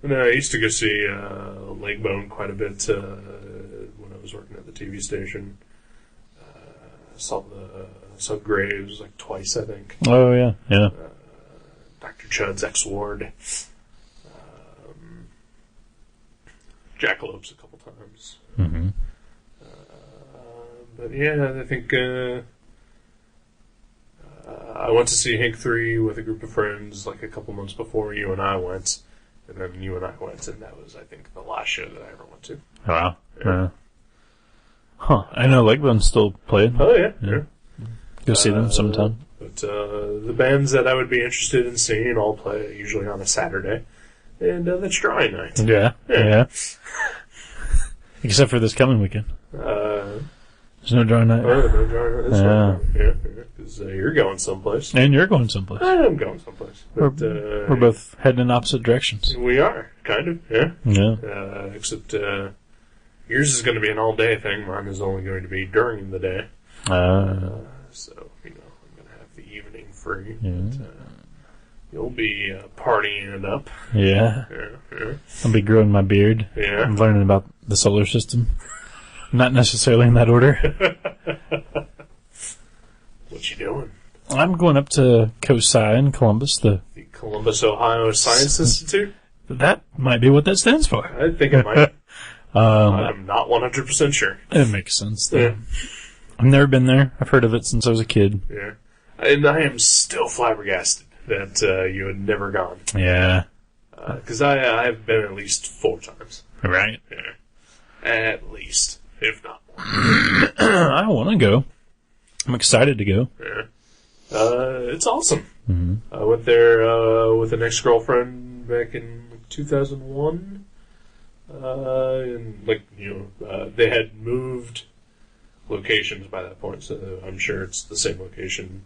No, I used to go see Leg Bone quite a bit when I was working at the TV station. Saw Graves like twice, I think. Oh yeah, yeah. Dr. Chudd's ex-ward. Jackalopes a couple times. Mm-hmm. But yeah, I think I went to see Hank 3 with a group of friends like a couple months before you and I went. And then you and I went, and that was, I think, the last show that I ever went to. Wow. Yeah. Huh. I know Legbone's still playing. Oh, yeah. Go see them sometime. But the bands that I would be interested in seeing all play usually on a Saturday. And that's drawing night. Yeah. Except for this coming weekend. There's no drawing night. Oh, no drawing night. That's Yeah. right. Yeah. Because you're going someplace. And you're going someplace. I'm going someplace. But, We're both heading in opposite directions. We are, kind of, yeah. Yeah. Except yours is going to be an all-day thing. Mine is only going to be during the day. So, I'm going to have the evening free. Yeah. But, you'll be partying it up. Yeah. Yeah. I'll be growing my beard. Yeah. I'm learning about the solar system. Not necessarily in that order. What you doing? I'm going up to COSI in Columbus. The Columbus, Ohio Science Institute? That might be what that stands for. I think it might. I'm not 100% sure. It makes sense, though. Yeah. I've never been there. I've heard of it since I was a kid. Yeah. And I am still flabbergasted that you had never gone. Yeah. Because I've been at least 4 times. Right. Yeah. At least, if not more. I want to go. I'm excited to go. Yeah. It's awesome. Mm-hmm. I went there with an ex-girlfriend back in 2001. And, they had moved locations by that point, so I'm sure it's the same location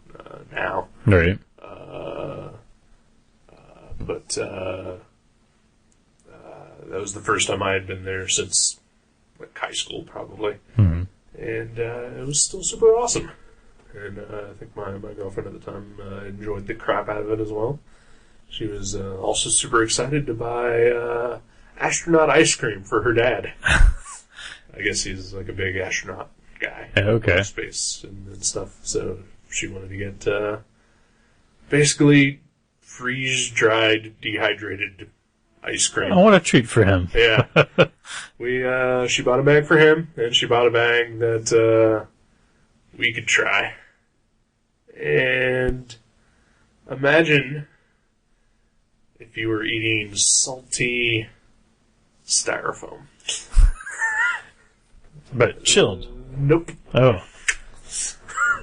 now. Right. But that was the first time I had been there since high school, probably. Mm-hmm. And it was still super awesome. And I think my girlfriend at the time enjoyed the crap out of it as well. She was also super excited to buy astronaut ice cream for her dad. I guess he's like a big astronaut guy. Okay. Space and stuff. So she wanted to get basically freeze-dried, dehydrated ice cream. I want a treat for him. Yeah. She bought a bag for him, and she bought a bag that we could try. And imagine if you were eating salty styrofoam. But chilled. Nope. Oh.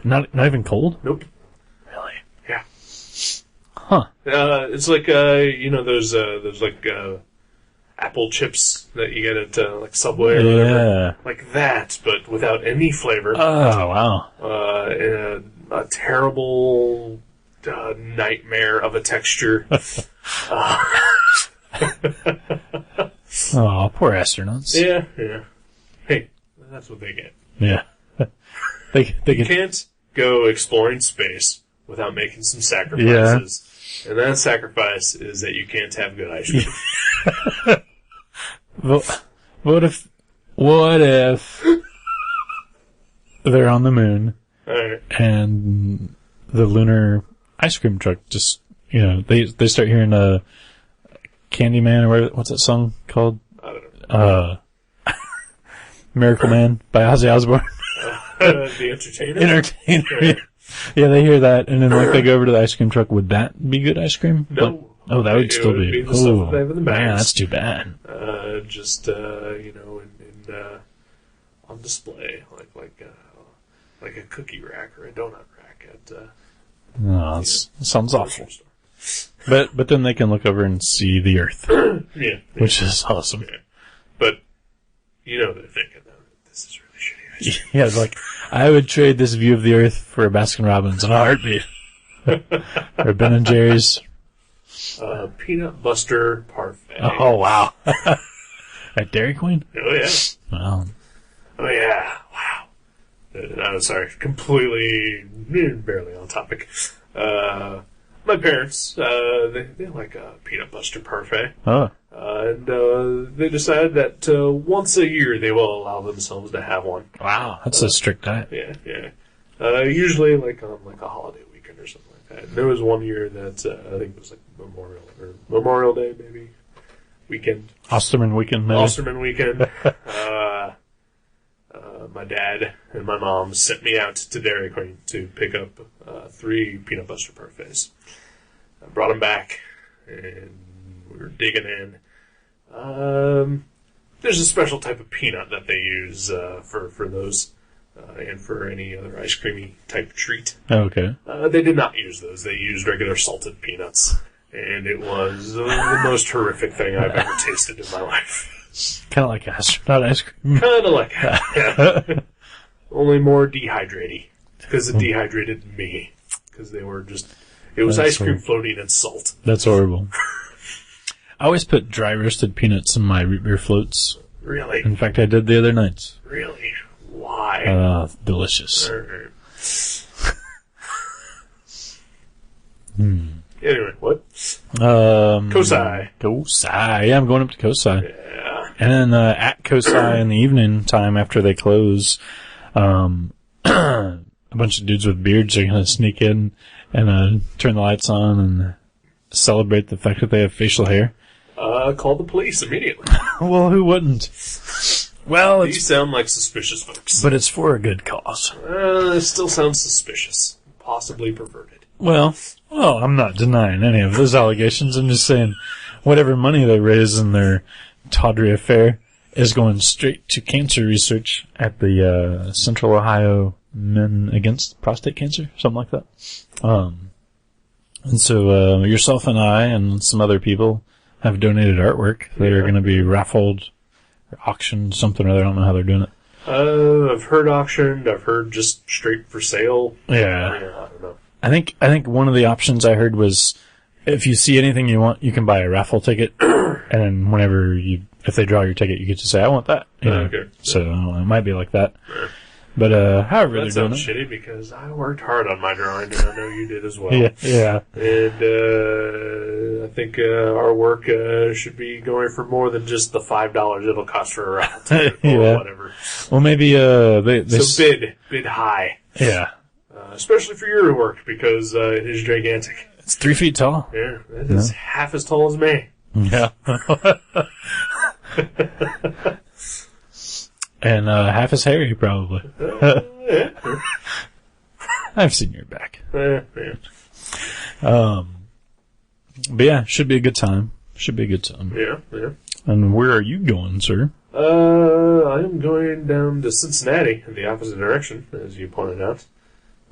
Not even cold? Nope. Really? Yeah. Huh. It's like those apple chips that you get at Subway or whatever. Like that, but without any flavor. Oh, wow. A terrible nightmare of a texture. Oh, poor astronauts. Yeah. Hey, that's what they get. Yeah. they You can't go exploring space without making some sacrifices. Yeah. And that sacrifice is that you can't have good ice cream. What if they're on the moon Right. and the lunar ice cream truck just, they start hearing Candyman or what's that song called? I don't know. Miracle Man by Ozzy Osbourne. The Entertainer? Entertainer. Yeah, they hear that and then they go over to the ice cream truck. Would that be good ice cream? No. That would still be. The stuff that they have in the bags. Man, that's too bad. On display, like a cookie rack or a donut rack at. No, that sounds awful. But then they can look over and see the Earth. Yeah. Which is awesome. Yeah. But they're thinking though, this is really shitty Yeah, it's like, I would trade this view of the Earth for a Baskin-Robbins in a heartbeat. Or Ben & Jerry's. Peanut Buster Parfait. Oh, wow. At Dairy Queen? Oh, yeah. Wow. Oh, yeah. Wow. No, sorry. Completely, barely on topic. My parents, they like a Peanut Buster Parfait. Oh. And they decided that once a year they will allow themselves to have one. Wow, that's a strict diet. Yeah, yeah. Usually like on like a holiday weekend or something like that. And there was one year that I think it was like Memorial Day maybe weekend. Osterman weekend, maybe. Osterman weekend. My dad and my mom sent me out to Dairy Queen to pick up 3 Peanut Buster Parfaits. I brought them back, and we were digging in. There's a special type of peanut that they use for those, and for any other ice creamy type treat. Okay. They did not use those. They used regular salted peanuts, and it was the most horrific thing I've ever tasted in my life. Kind of like astronaut ice cream. Kind of like that, yeah. Only more dehydrated, because it dehydrated me, because they were just... It was ice cream floating in salt. That's horrible. I always put dry roasted peanuts in my root beer floats. Really? In fact, I did the other night. Really? Why? Delicious. Anyway, what? Kosai. Yeah, I'm going up to Kosai. Yeah. And then at Kosai in the evening time after they close, a bunch of dudes with beards are going to sneak in and turn the lights on and celebrate the fact that they have facial hair. Call the police immediately. Well, who wouldn't? Well, These sound like suspicious folks. but it's for a good cause. It still sounds suspicious. Possibly perverted. Well, I'm not denying any of those allegations. I'm just saying whatever money they raise in their tawdry affair is going straight to cancer research at the Central Ohio Men Against Prostate Cancer, something like that. And so yourself and I and some other people have donated artwork that are going to be raffled or auctioned, something or other. I don't know how they're doing it. I've heard auctioned. I've heard just straight for sale. Yeah. I don't know. I think one of the options I heard was if you see anything you want, you can buy a raffle ticket, and whenever if they draw your ticket, you get to say, I want that. You know? Okay. So it might be like that. But however That they're doing sounds it. shitty because I worked hard on my drawing, and I know you did as well. Yeah. And I think our work should be going for more than just the $5 it'll cost for a raffle ticket or whatever. Well, maybe So bid high. Yeah. Especially for your work because it is gigantic. It's 3 feet tall. Yeah, it is half as tall as me. Yeah. And half as hairy, probably. Yeah. I've seen your back. Yeah. But yeah, should be a good time. Yeah. And where are you going, sir? I am going down to Cincinnati in the opposite direction, as you pointed out,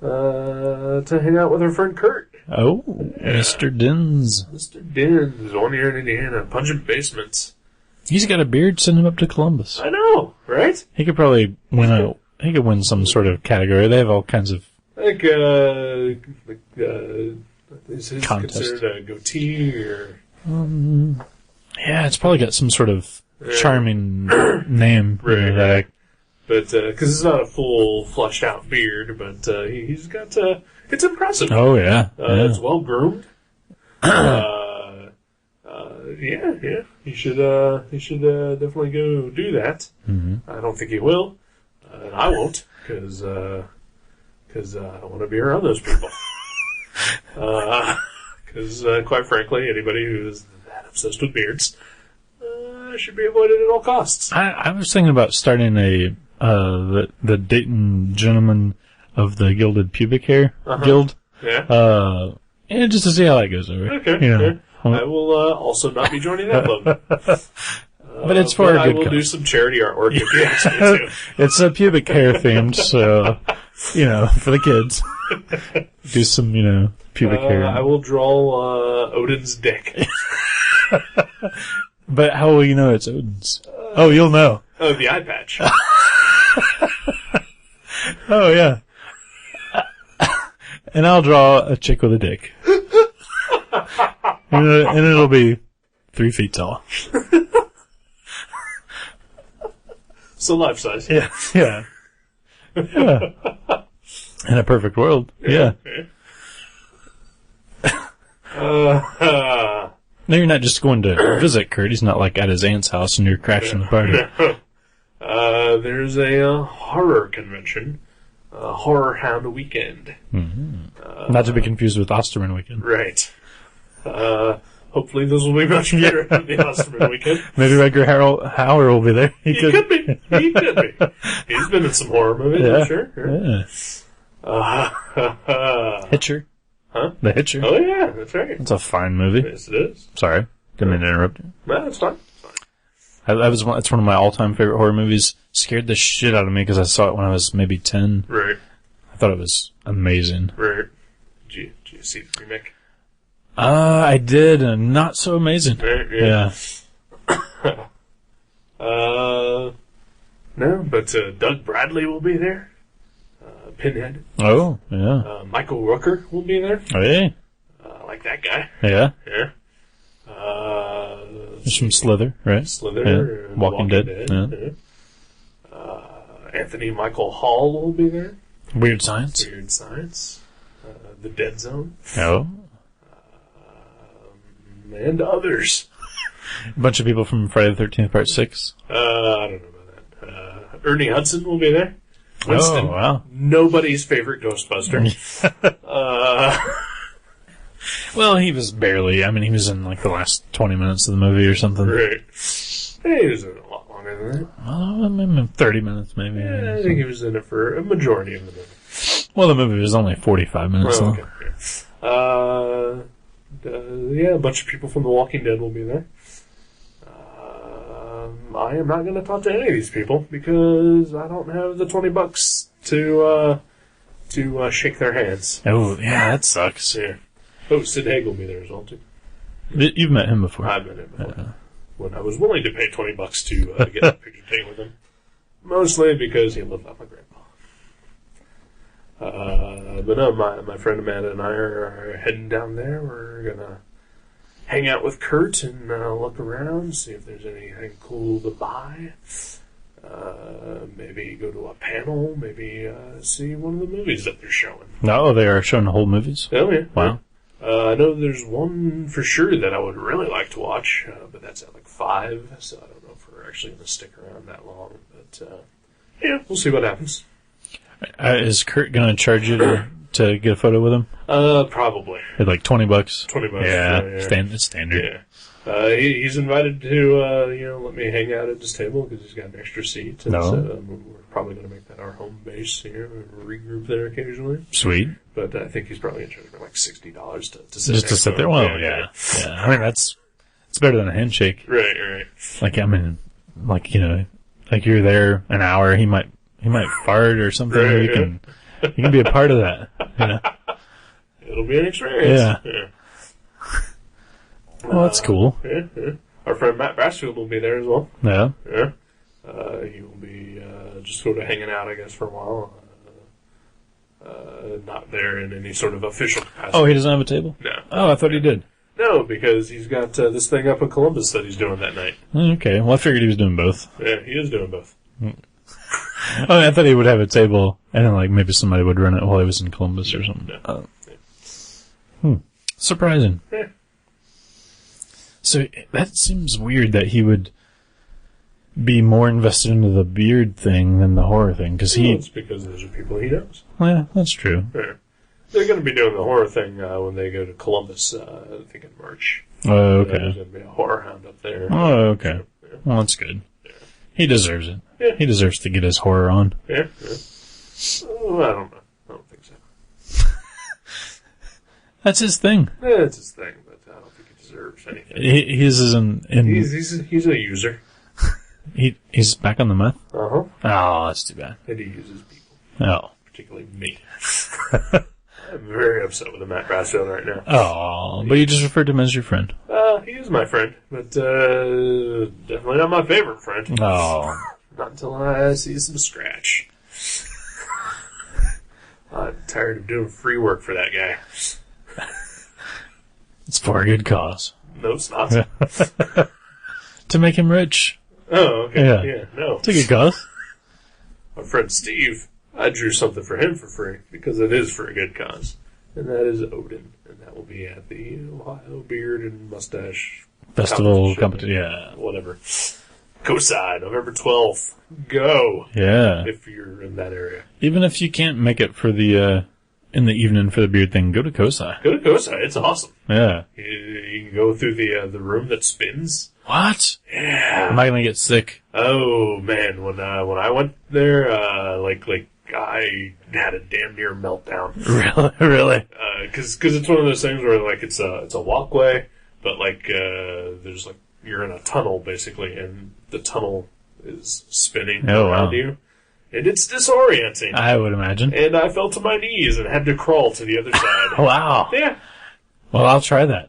to hang out with our friend Kurt. Oh, yeah. Mr. Dins. Mr. Dins, 1 year in Indiana, Pungent Basements. He's got a beard. Send him up to Columbus. I know, right? He could probably win some sort of category. They have all kinds of... Like, is his contest. considered a goatee, or... Yeah, it's probably got some sort of charming name. Right. But, because it's not a full, fleshed-out beard, but he's got... it's impressive. Oh, yeah. It's well-groomed. Yeah. He should definitely go do that. Mm-hmm. I don't think he will. And I won't, because I don't want to be around those people. Because, quite frankly, anybody who's that obsessed with beards should be avoided at all costs. I was thinking about starting the Dayton Gentlemen of the Gilded Pubic Hair Guild. Yeah. And just to see how that goes over. Okay. You know. Yeah. I will also not be joining that club. But it's for a good I will cause. do some charity artwork if you ask me to. It's a pubic hair themed, so, for the kids. Do some, pubic hair. I will draw Odin's dick. But how will you know it's Odin's? You'll know. Oh, the eye patch. Oh, yeah. And I'll draw a chick with a dick. And it'll be 3 feet tall. So life size. Yeah. Yeah. Yeah. In a perfect world. Yeah. No, you're not just going to visit Kurt. He's not like at his aunt's house and you're crashing the party. There's a horror convention. Horror Hound Weekend. Mm-hmm. Not to be confused with Osterman Weekend. Right. Hopefully this will be much better than the Osterman Weekend. Maybe Edgar Hauer will be there. He could be. He could be. He's been in some horror movies, yeah. I'm sure. Yeah. Hitcher. Huh? The Hitcher. Oh, yeah, that's right. It's a fine movie. Yes, it is. Sorry. Didn't mean to interrupt you. No, it's fine. It's one of my all-time favorite horror movies. Scared the shit out of me because I saw it when I was maybe 10. Right. I thought it was amazing. Right. Did you see the remake? I did, and not so amazing. Right, yeah. No, but Doug Bradley will be there. Pinhead. Oh, yeah. Michael Rooker will be there. Oh, yeah. I like that guy. Yeah. Yeah. There's some Slither, right? Slither. Yeah. Walking Dead. Yeah. Anthony Michael Hall will be there. Weird Science. Weird Science. The Dead Zone. Oh. And others. A bunch of people from Friday the 13th Part 6. I don't know about that. Ernie Hudson will be there. Winston, oh, wow. Nobody's favorite Ghostbuster. Well, he was barely. I mean, he was in like the last 20 minutes of the movie or something. Right. Hey, he was in it a lot longer than that. Well, maybe 30 minutes, maybe. Yeah, I think he was in it for a majority of the movie. Well, the movie was only 45 minutes long. Okay. Yeah, a bunch of people from The Walking Dead will be there. I am not going to talk to any of these people because I don't have the $20 to shake their hands. Oh, yeah, that sucks. Yeah. Oh, Sid Haig will be there as well too. You've met him before. I've met him before. When I was willing to pay $20 to get a picture taken with him, mostly because he lived like my grandpa. But no, my friend Amanda and I are heading down there. We're gonna hang out with Kurt and look around, see if there's anything cool to buy. Maybe go to a panel. Maybe see one of the movies that they're showing. No, they are showing the whole movies? Oh, yeah. Wow. I know there's one for sure that I would really like to watch, but that's at like 5, so I don't know if we're actually going to stick around that long. But yeah, we'll see what happens. Is Kurt going to charge you to get a photo with him? Probably. At like $20? $20. Yeah, yeah. It's standard. Yeah. He's invited to, let me hang out at his table because he's got an extra seat. And so we're probably going to make that our home base here and regroup there occasionally. Sweet. But I think he's probably going to charge me like $60 to sit just to sit there? Well, yeah. I mean, it's better than a handshake. Right. Like, I mean, like, like you're there an hour, he might fart or something. Right, you can be a part of that. It'll be an experience. Yeah. Well, that's cool. Yeah. Our friend Matt Brassfield will be there as well. Yeah. Yeah. He will be just sort of hanging out, I guess, for a while. Not there in any sort of official capacity. Oh, he doesn't have a table? No. Oh, I thought he did. No, because he's got this thing up in Columbus that he's doing that night. Okay. Well, I figured he was doing both. Yeah, he is doing both. Oh, I thought he would have a table, and then like maybe somebody would run it while he was in Columbus or something. No. Surprising. Yeah. So that seems weird that he would be more invested into the beard thing than the horror thing, because it's because those are people he knows. Yeah, that's true. Yeah. They're going to be doing the horror thing when they go to Columbus, I think in March. Oh, okay. There's going to be a horror hound up there. Oh, okay. So, yeah. Well, that's good. Yeah. He deserves it. Yeah. He deserves to get his horror on. Yeah. Oh, I don't know. I don't think so. That's his thing. Yeah, it's his thing, but I don't think he deserves anything. He's He's a user. He's back on the meth? Uh-huh. Oh, that's too bad. And he uses people. Oh. Particularly me. I'm very upset with the Matt Brassfield right now. Oh, but you just referred to him as your friend. He is my friend, but definitely not my favorite friend. Oh. Not until I see some scratch. I'm tired of doing free work for that guy. It's for a good cause. No, it's not. To make him rich. Oh, okay. Yeah. Yeah, no. It's a good cause. My friend Steve, I drew something for him for free because it is for a good cause. And that is Odin. And that will be at the Ohio Beard and Mustache Festival competition. Yeah. Whatever. Cosi, November 12th. Go. Yeah. If you're in that area. Even if you can't make it for the, in the evening for the beard thing, go to Cosi. Go to Cosi. It's awesome. Yeah. You can go through the room that spins. What? Yeah. Am I gonna get sick? Oh man, when I went there, I had a damn near meltdown. Really? Cause it's one of those things where like it's a walkway, but like there's like you're in a tunnel basically, and the tunnel is spinning around you, and it's disorienting. I would imagine. And I fell to my knees and had to crawl to the other side. Wow. Yeah. Well, I'll try that.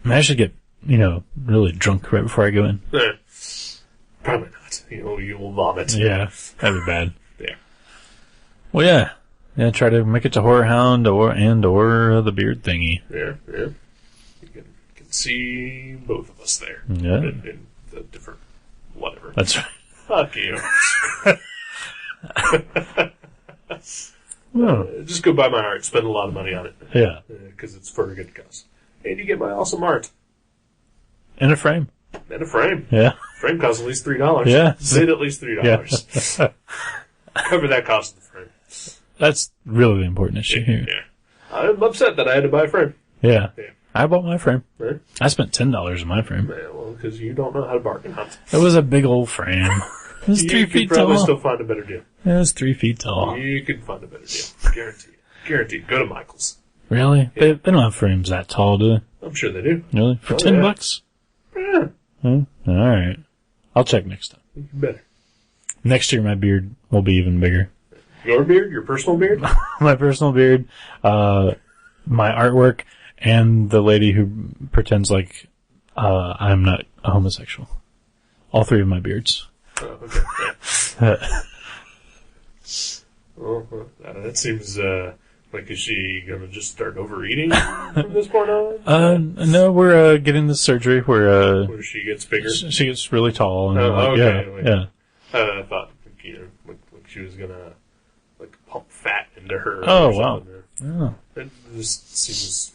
I should get, really drunk right before I go in. Probably not. You will vomit. Yeah, that'd be bad. Yeah. Well, yeah. Yeah, try to make it to Horror Hound or the beard thingy. Yeah. You can see both of us there. Yeah. In the different whatever. That's right. Fuck you. Oh. Just go buy my art. Spend a lot of money on it. Yeah. Because it's for a good cause. And you get my awesome art. In a frame. In a frame. Yeah. Frame costs at least $3. Yeah. Bid at least $3. Yeah. Cover that cost of the frame. That's really the important issue here. Yeah. I'm upset that I had to buy a frame. Yeah. Yeah. I bought my frame. Right? I spent $10 on my frame. Yeah, well, because you don't know how to bargain hunt. It was a big old frame. It was 3 You feet could probably tall. still find a better deal. It was 3 feet tall. You could find a better deal. Guaranteed. Guaranteed. Go to Michael's. Really? Yeah. They don't have frames that tall, do they? I'm sure they do. Really? For Oh, $10? Yeah. Alright. I'll check next time. You better. Next year my beard will be even bigger. Your beard? Your personal beard? My personal beard, my artwork, and the lady who pretends like I'm not a homosexual. All 3 of my beards. Oh, okay. Yeah. Well, that seems like, is she gonna just start overeating from this point on? No, we're getting the surgery where Where she gets bigger? she gets really tall. And, okay. Yeah. I thought, like she was gonna, pump fat into her. Oh, or wow. something. Oh. It just seems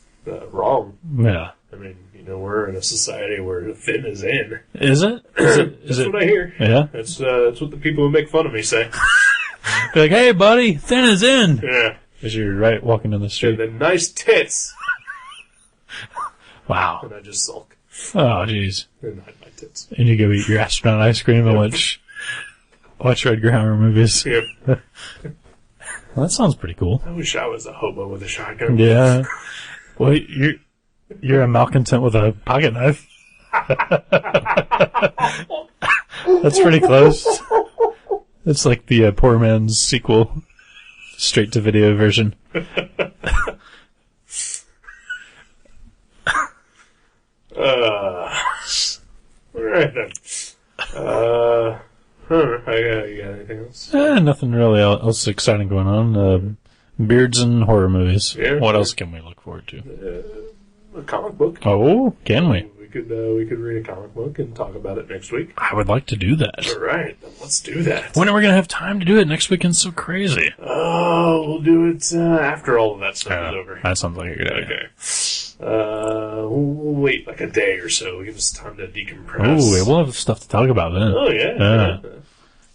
wrong. Yeah. I mean, we're in a society where thin is in. Is it? That's what I hear. Yeah. That's what the people who make fun of me say. Be like, hey, buddy, thin is in. Yeah. As you're right walking down the And street. then nice tits. Wow. And I just sulk. Oh, jeez. And hide my tits. And you go eat your astronaut ice cream and watch Edgar Hammer movies. Yeah. Well, that sounds pretty cool. I wish I was a hobo with a shotgun. Yeah. Well, you're a malcontent with a pocket knife. That's pretty close. It's like the poor man's sequel, straight to video version. All right then. You got anything else? Nothing really else exciting going on. Beards and horror movies. Yeah, what sure. else can we look forward to? A comic book. Oh, can we? We could read a comic book and talk about it next week. I would like to do that. All right, then let's do that. When are we going to have time to do it? Next weekend's so crazy. Oh, we'll do it after all of that stuff is over. That sounds like a good idea. Okay. We'll wait like a day or so. Give us time to decompress. Ooh, we'll have stuff to talk about then. Oh, yeah.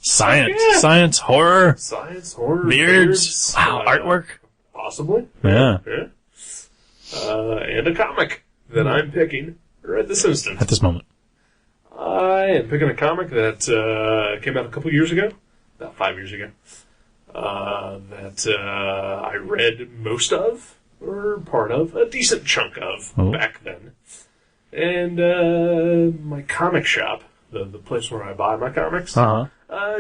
Science. Yeah. Science, horror, Science, horror, beards. Wow, artwork. Possibly. Yeah. And a comic that I'm picking right this instant. At this moment. I am picking a comic that came out a couple years ago, about 5 years ago, that I read most of, or part of, a decent chunk of back then. And my comic shop, the place where I buy my comics,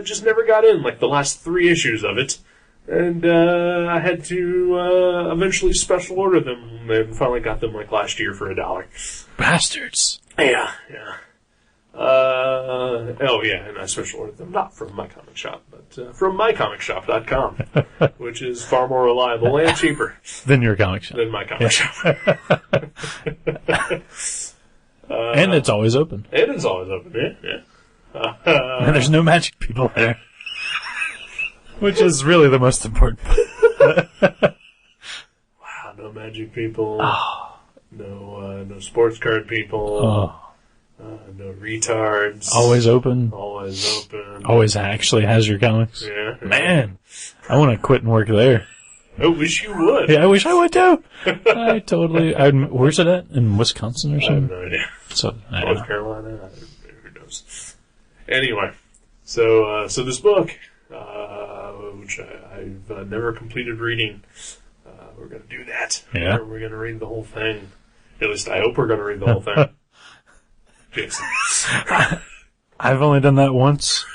just never got in, like the last 3 issues of it. And I had to eventually special order them, and finally got them like last year for $1. Bastards. Yeah. Oh yeah, and I special ordered them not from my comic shop, but from mycomicshop.com, which is far more reliable and cheaper Than your comic shop. than my comic shop. And it's always open. It is always open, yeah. And there's no magic people there. Which is really the most important. Wow, no magic people. Oh. No sports card people. Oh. No retards. Always open. Always open. Always actually has your comics. Yeah. Man, I want to quit and work there. I wish you would. Yeah, I wish I would too. Where's it at? In Wisconsin or I have something? no idea. So, I don't North know. Carolina? Who knows? Anyway, so this book, which I've never completed reading, we're going to do that. Yeah. We're going to read the whole thing. At least I hope we're going to read the whole thing. Jason. I've only done that once.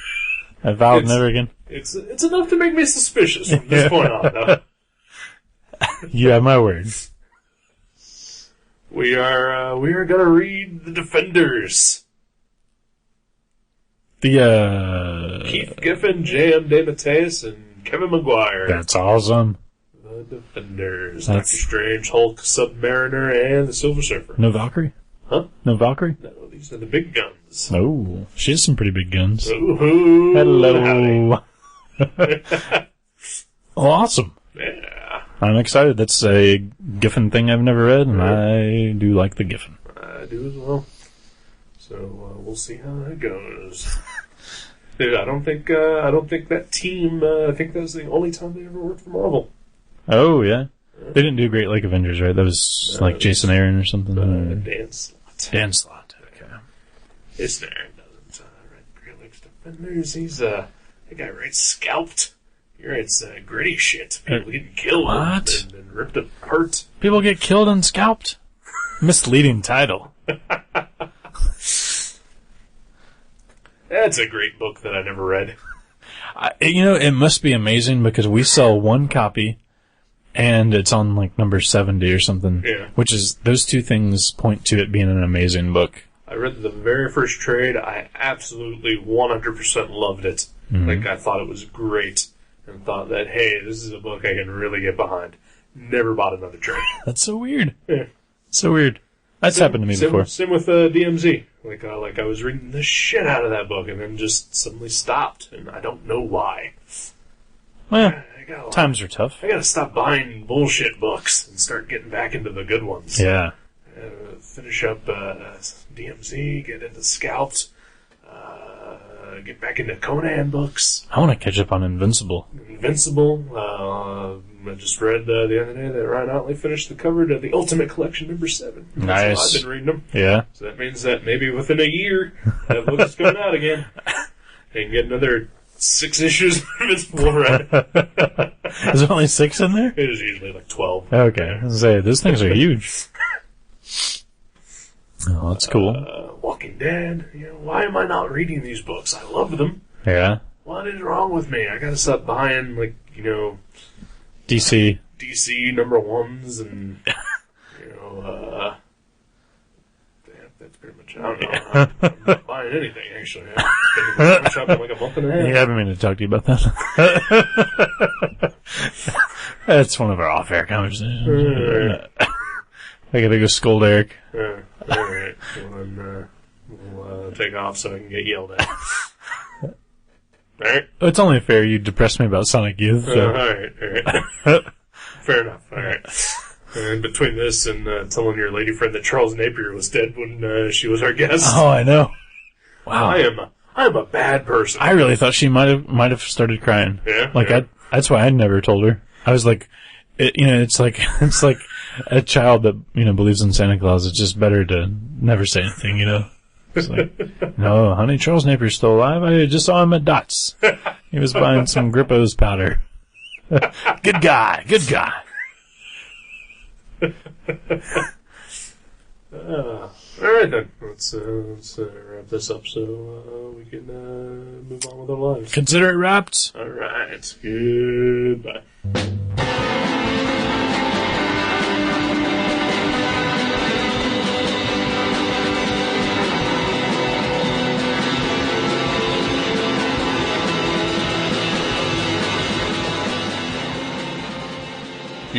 I vowed never again. It's enough to make me suspicious from this point on, though. You have my word. We are going to read The Defenders. Keith Giffen, J.M. DeMatteis, and Kevin Maguire. That's awesome. The Defenders. Doctor Strange, Hulk, Submariner, and the Silver Surfer. No Valkyrie? Huh? No Valkyrie? No, these are the big guns. Oh, she has some pretty big guns. Ooh, Hello. Oh, awesome. Yeah. I'm excited. That's a Giffen thing I've never read, and I do like the Giffen. I do as well. So we'll see how that goes. Dude, I don't think that team. I think that was the only time they ever worked for Marvel. Oh, yeah. They didn't do Great Lake Avengers, right? That was like Jason Aaron or something. Dan Slott. Dan Slott. Okay. Jason Aaron doesn't write Great Lakes Defenders. He's that guy writes Scalped. He writes gritty shit. People getting killed What? and ripped apart. People get killed and scalped? Misleading title. That's a great book that I never read. It must be amazing because we sell one copy and it's on like number 70 or something. Yeah. Which is, those two things point to it being an amazing book. I read the very first trade. I absolutely 100% loved it. Mm-hmm. Like, I thought it was great. And thought that, hey, this is a book I can really get behind. Never bought another trade. That's so weird. Yeah. So weird. That's happened to me before. Same with DMZ. Like I was reading the shit out of that book and then just suddenly stopped. And I don't know why. Well, times are tough. I gotta stop buying bullshit books and start getting back into the good ones. Yeah. Finish up DMZ, get into Scalped, get back into Conan books. I want to catch up on Invincible. I just read the other day that Ryan Otley finished the cover to the Ultimate Collection #7. Nice. So I've been reading them. Yeah. So that means that maybe within a year, that book is coming out again. And get another 6 issues of Invincible read. Is there only 6 in there? It is usually like 12. Okay. I was gonna say, those things are huge. Oh, that's cool. Walking Dead. Why am I not reading these books? I love them. Yeah. What is wrong with me? I gotta stop buying, DC. DC #1s and, that's pretty much, I don't know. I'm not buying anything, actually. I've been in the shop in like a month and a half. Yeah, I've been meaning to talk to you about that. That's one of our off-air conversations. I gotta go scold Eric. Alright. Well, then, we'll take off so I can get yelled at. Alright? It's only fair you depressed me about Sonic Youth. So. Alright. Fair enough. Alright. And between this and telling your lady friend that Charles Napier was dead when she was our guest. Oh, I know. Wow. I am a bad person. I really thought she might have started crying. Yeah. Like yeah. that's why I never told her. I was like, it's like a child that believes in Santa Claus. It's just better to never say anything. It's like, no, honey, Charles Napier's still alive. I just saw him at Dots. He was buying some Grippo's powder. Good guy. Alright then. Let's wrap this up so we can move on with our lives. Consider it wrapped. Alright. Goodbye.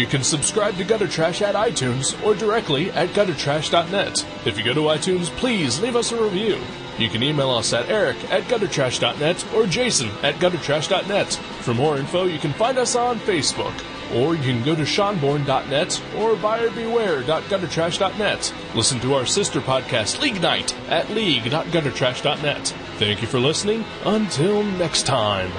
can subscribe to Gutter Trash at iTunes or directly at guttertrash.net. If you go to iTunes, please leave us a review. You can email us at eric@guttertrash.net or jason@guttertrash.net. For more info, you can find us on Facebook, or you can go to seanborn.net or buyerbeware.guttertrash.net. Listen to our sister podcast, League Night, at league.guttertrash.net. Thank you for listening. Until next time.